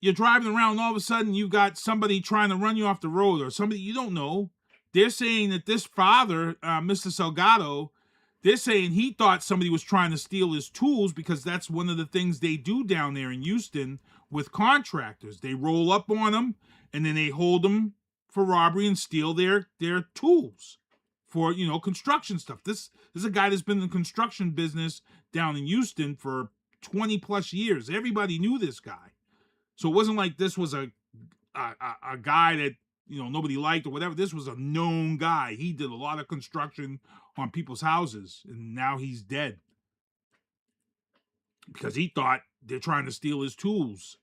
You're driving around and all of a sudden you've got somebody trying to run you off the road or somebody you don't know. They're saying that this father, Mr. Salgado, they're saying he thought somebody was trying to steal his tools because that's one of the things they do down there in Houston with contractors. They roll up on them and then they hold them for robbery and steal their tools for, you know, construction stuff. This is a guy that's been in the construction business down in Houston for 20 plus years. Everybody knew this guy. So it wasn't like this was a guy that, you know, nobody liked or whatever. This was a known guy. He did a lot of construction on people's houses, and now he's dead because he thought they're trying to steal his tools.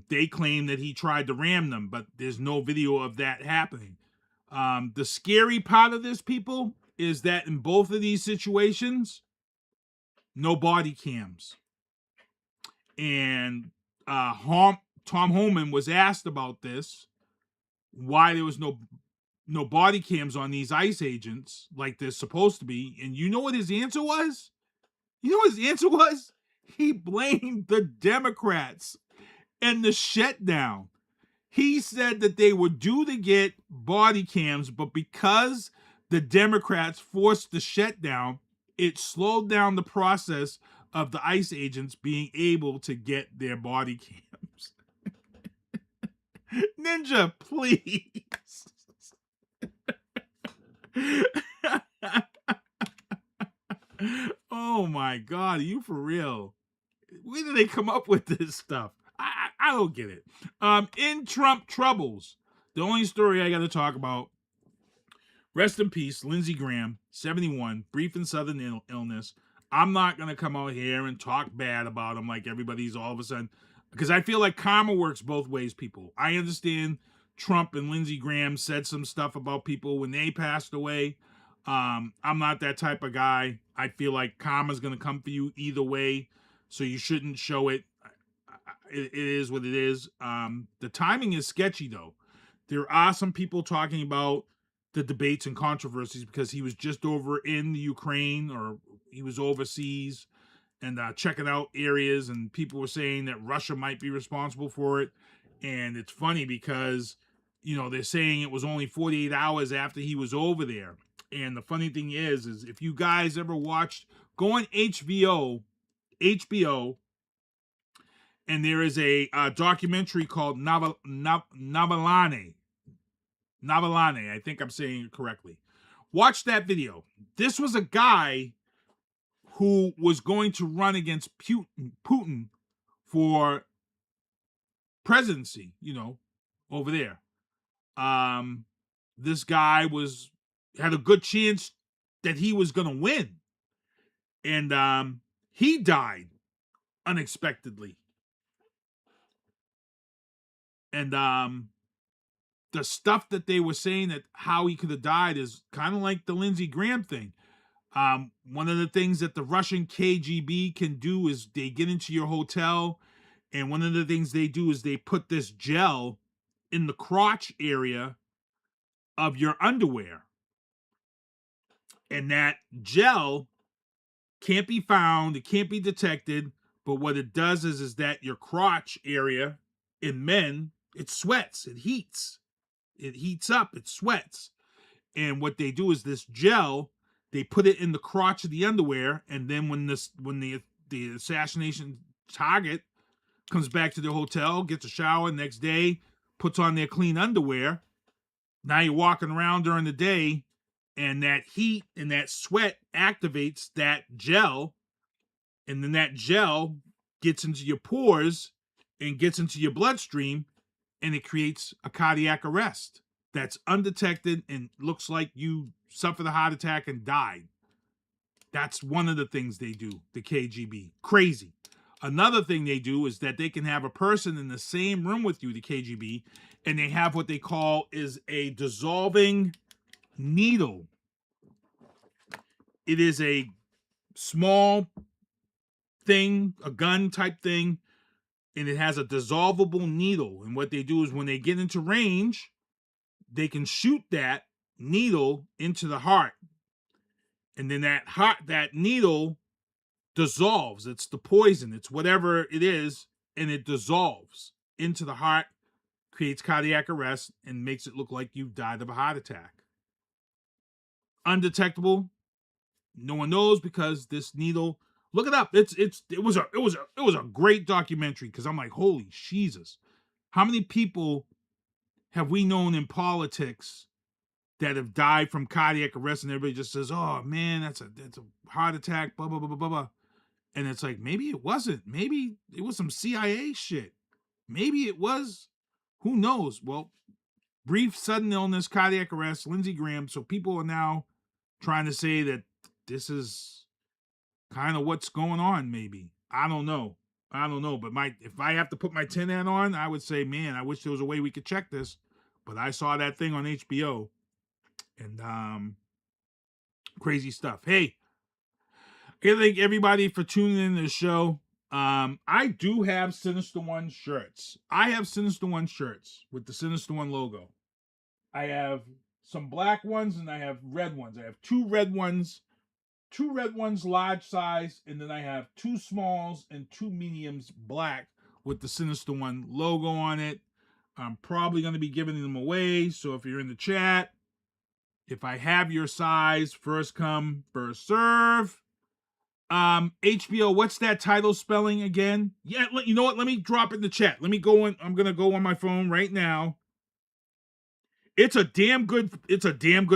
They claim that he tried to ram them, but there's no video of that happening. The scary part of this, people, is that in both of these situations, no body cams. And Tom Homan was asked about this, why there was no body cams on these ICE agents like there's supposed to be. And you know what his answer was? He blamed the Democrats and the shutdown. He said that they were due to get body cams, but because the Democrats forced the shutdown, it slowed down the process of the ICE agents being able to get their body cams. Ninja, please. Oh my God, are you for real? Where did they come up with this stuff? I don't get it. In Trump troubles, the only story I got to talk about, rest in peace, Lindsey Graham, 71, brief and sudden illness. I'm not going to come out here and talk bad about him like everybody's all of a sudden, because I feel like karma works both ways, people. I understand Trump and Lindsey Graham said some stuff about people when they passed away. I'm not that type of guy. I feel like karma's going to come for you either way, so you shouldn't show it. It is what it is. The timing is sketchy, though. There are some people talking about the debates and controversies because he was just over in the Ukraine, or he was overseas and checking out areas, and people were saying that Russia might be responsible for it. And it's funny because, you know, they're saying it was only 48 hours after he was over there. And the funny thing is if you guys ever watched, go on HBO, and there is a documentary called Navalny. I think I'm saying it correctly. Watch that video. This was a guy who was going to run against Putin for presidency, you know, over there. This guy had a good chance that he was going to win. And he died unexpectedly. And the stuff that they were saying that how he could have died is kind of like the Lindsey Graham thing. One of the things that the Russian KGB can do is they get into your hotel, and one of the things they do is they put this gel in the crotch area of your underwear. And that gel can't be found, it can't be detected, but what it does is that your crotch area in men, it sweats, it heats up, it sweats. And what they do is this gel, they put it in the crotch of the underwear, and then when the assassination target comes back to their hotel, gets a shower next day, puts on their clean underwear, now you're walking around during the day, and that heat and that sweat activates that gel, and then that gel gets into your pores and gets into your bloodstream, and it creates a cardiac arrest that's undetected and looks like you suffered a heart attack and died. That's one of the things they do, the KGB. Crazy. Another thing they do is that they can have a person in the same room with you, the KGB, and they have what they call is a dissolving needle. It is a small thing, a gun type thing, and it has a dissolvable needle. And what they do is when they get into range, they can shoot that needle into the heart. And then that needle dissolves. It's the poison. It's whatever it is, and it dissolves into the heart, creates cardiac arrest, and makes it look like you've died of a heart attack. Undetectable. No one knows because this needle. Look it up. It was a great documentary because I'm like, holy Jesus, how many people have we known in politics that have died from cardiac arrest, and everybody just says, oh man, that's a heart attack, blah blah blah blah blah blah. And it's like, maybe it wasn't. Maybe it was some CIA shit. Maybe it was. Who knows? Well, brief sudden illness, cardiac arrest, Lindsey Graham. So people are now trying to say that this is kind of what's going on, maybe. I don't know. But if I have to put my tin hat on, I would say, man, I wish there was a way we could check this. But I saw that thing on HBO. And crazy stuff. Hey, I thank everybody for tuning in to the show. I do have Sinista1 shirts. I have Sinista1 shirts with the Sinista1 logo. I have some black ones and I have red ones. I have two red ones large size, and then I have two smalls and two mediums black with the Sinista1 logo on it. I'm probably going to be giving them away, so if you're in the chat, if I have your size, first come, first serve. HBO, what's that title spelling again? Yeah, you know what? Let me drop it in the chat. Let me go in. I'm going to go on my phone right now. It's a damn good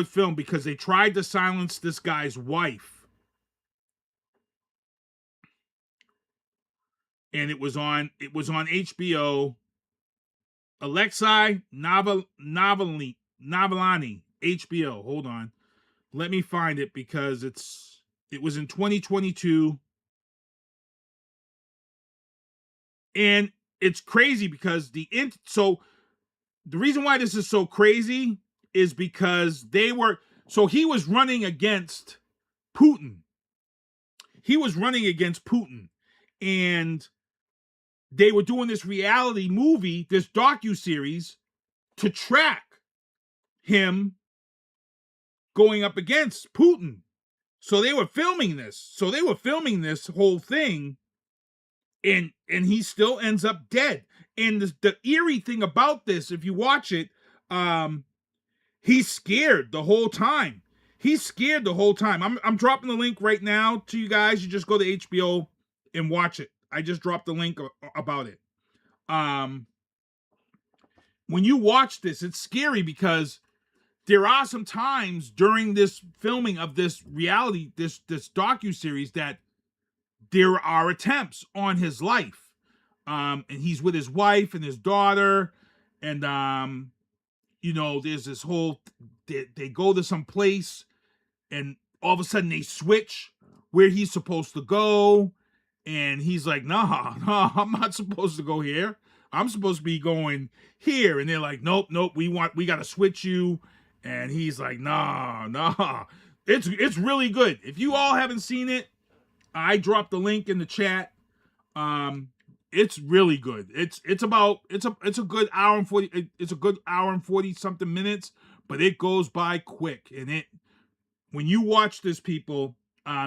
film because they tried to silence this guy's wife. And it was on HBO. Alexei Navalny, HBO. Hold on. Let me find it because it was in 2022. And it's crazy because the reason why this is so crazy is because he was running against Putin. And they were doing this reality movie, this docuseries, to track him going up against Putin. So they were filming this. Whole thing, and he still ends up dead. And the eerie thing about this, if you watch it, he's scared the whole time. I'm dropping the link right now to you guys. You just go to HBO and watch it. I just dropped the link about it. When you watch this, it's scary because there are some times during this filming of this reality, this docuseries, that there are attempts on his life. And he's with his wife and his daughter. And, there's this whole, they go to some place and all of a sudden they switch where he's supposed to go. And he's like, nah, I'm not supposed to go here. I'm supposed to be going here. And they're like, nope, we got to switch you. And he's like, nah. It's really good. If you all haven't seen it, I dropped the link in the chat. It's really good. It's a good hour and 40. It's a good hour and 40 something minutes, but it goes by quick. And when you watch this, people,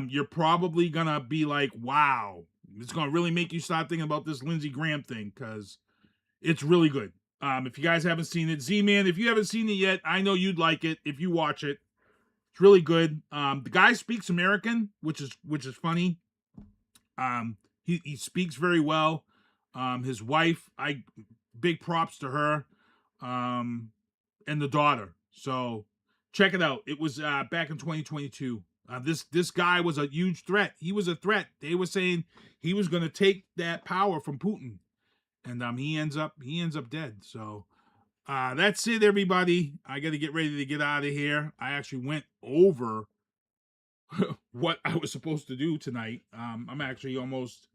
you're probably gonna be like, wow. It's going to really make you start thinking about this Lindsey Graham thing because it's really good. If you guys haven't seen it, Z-Man, if you haven't seen it yet, I know you'd like it if you watch it. It's really good. The guy speaks American, which is funny. He speaks very well. His wife, big props to her, and the daughter. So check it out. It was back in 2022. This guy was a huge threat. He was a threat. They were saying he was going to take that power from Putin, and he ends up dead. So that's it, everybody. I got to get ready to get out of here. I actually went over what I was supposed to do tonight. I'm actually almost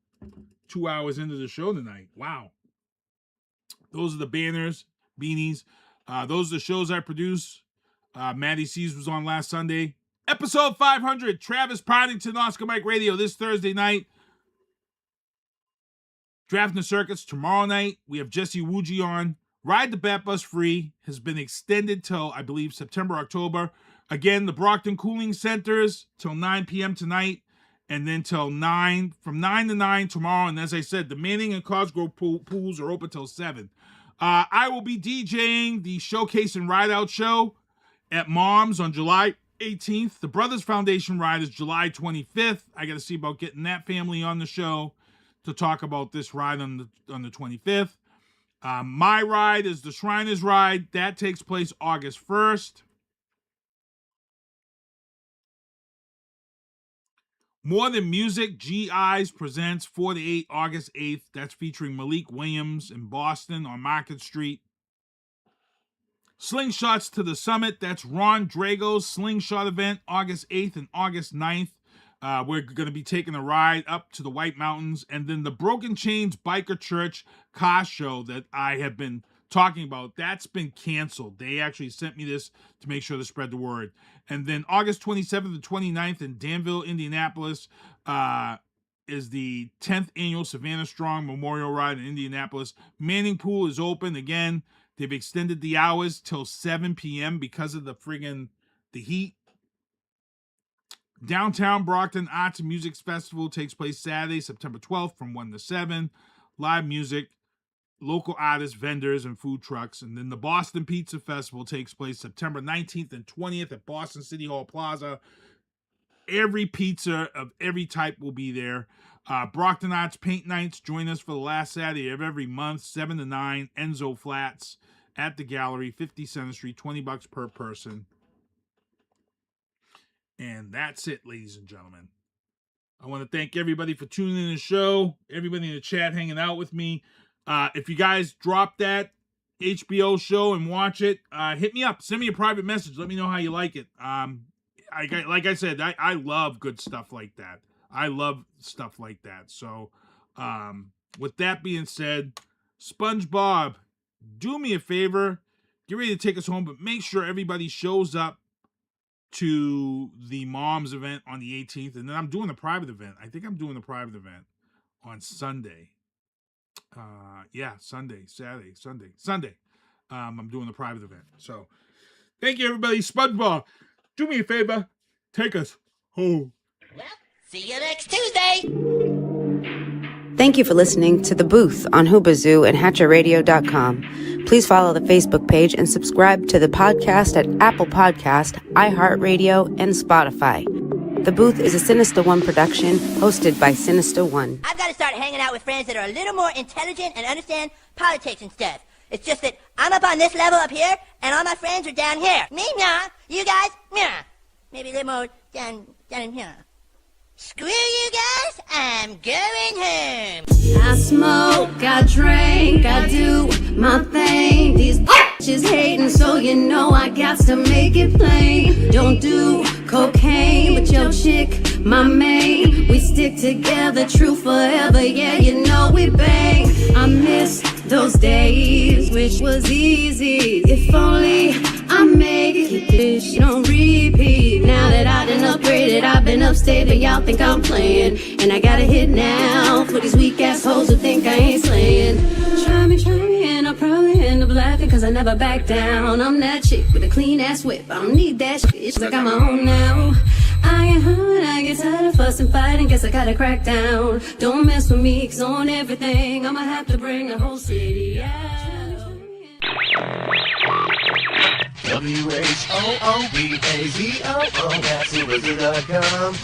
2 hours into the show tonight. Wow. Those are the banners, beanies. Those are the shows I produce. Maddie C's was on last Sunday. Episode 500, Travis Partington, Oscar Mike Radio, this Thursday night. Drafting the Circuits tomorrow night. We have Jesse Wuji on. Ride the Bat Bus Free has been extended till, I believe, September, October. Again, the Brockton Cooling Centers till 9 p.m. tonight, and then till 9, from 9 to 9 tomorrow. And as I said, the Manning and Cosgrove pools are open till 7. I will be DJing the Showcase and Ride Out show at Mom's on July 18th. The Brothers Foundation ride is July 25th. I got to see about getting that family on the show to talk about this ride on the 25th. My ride is the Shriners Ride. That takes place August 1st. More Than Music, GIs presents 4 to 8, August 8th. That's featuring Malik Williams in Boston on Market Street. Slingshots to the Summit, that's Ron Drago's Slingshot event, August 8th and August 9th. We're going to be taking a ride up to the White Mountains. And then the Broken Chains Biker Church car show that I have been talking about, that's been canceled. They actually sent me this to make sure to spread the word. And then August 27th and 29th in Danville, Indianapolis, is the 10th annual Savannah Strong Memorial Ride in Indianapolis. Manning Pool is open again. They've extended the hours till 7 p.m. because of the heat. Downtown Brockton Arts and Music Festival takes place Saturday, September 12th from 1 to 7. Live music, local artists, vendors, and food trucks. And then the Boston Pizza Festival takes place September 19th and 20th at Boston City Hall Plaza. Every pizza of every type will be there. Brockton Arts Paint Nights, join us for the last Saturday of every month, 7 to 9, Enzo Flats at the Gallery, 50 Center Street, $20 per person. And that's it, ladies and gentlemen. I want to thank everybody for tuning in the show, everybody in the chat hanging out with me. If you guys drop that HBO show and watch it, hit me up. Send me a private message. Let me know how you like it. Like I said, I love good stuff like that. I love stuff like that. So with that being said, SpongeBob, do me a favor. Get ready to take us home, but make sure everybody shows up to the Mom's event on the 18th. And then I'm doing a private event. I think I'm doing a private event on Sunday. Sunday. I'm doing a private event. So thank you, everybody. SpongeBob, do me a favor. Take us home. Well, see you next Tuesday. Thank you for listening to The Booth on Hoobazoo and HatcherRadio.com. Please follow the Facebook page and subscribe to the podcast at Apple Podcast, iHeartRadio, and Spotify. The Booth is a Sinista1 production hosted by Sinista1. I've got to start hanging out with friends that are a little more intelligent and understand politics and stuff. It's just that I'm up on this level up here, and all my friends are down here. Me, nah. You guys, nah. Maybe a little more down in here. Screw you guys, I'm going home. I smoke, I drink, I do my thing. These bitches hating, so you know I got to make it plain. Don't do cocaine with your chick, my main. We stick together, true forever, yeah, you know we bang. I miss those days, which was easy. If only I make it, keep this shit on repeat. Now that I done upgraded, I've been upstate, but y'all think I'm playing. And I got a hit now for these weak assholes who think I ain't slaying. Try me, and I'll probably end up laughing, cause I never back down. I'm that chick with a clean ass whip, I don't need that shit, it's like I'm my own now. I get hurt, I get tired of fussing, fighting, guess I gotta crack down. Don't mess with me, cause on everything, I'ma have to bring the whole city out. WHOOBAZOO, that's Hoobazoo.com.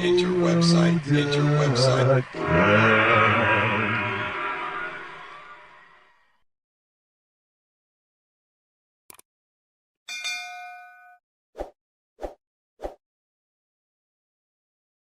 Enter website.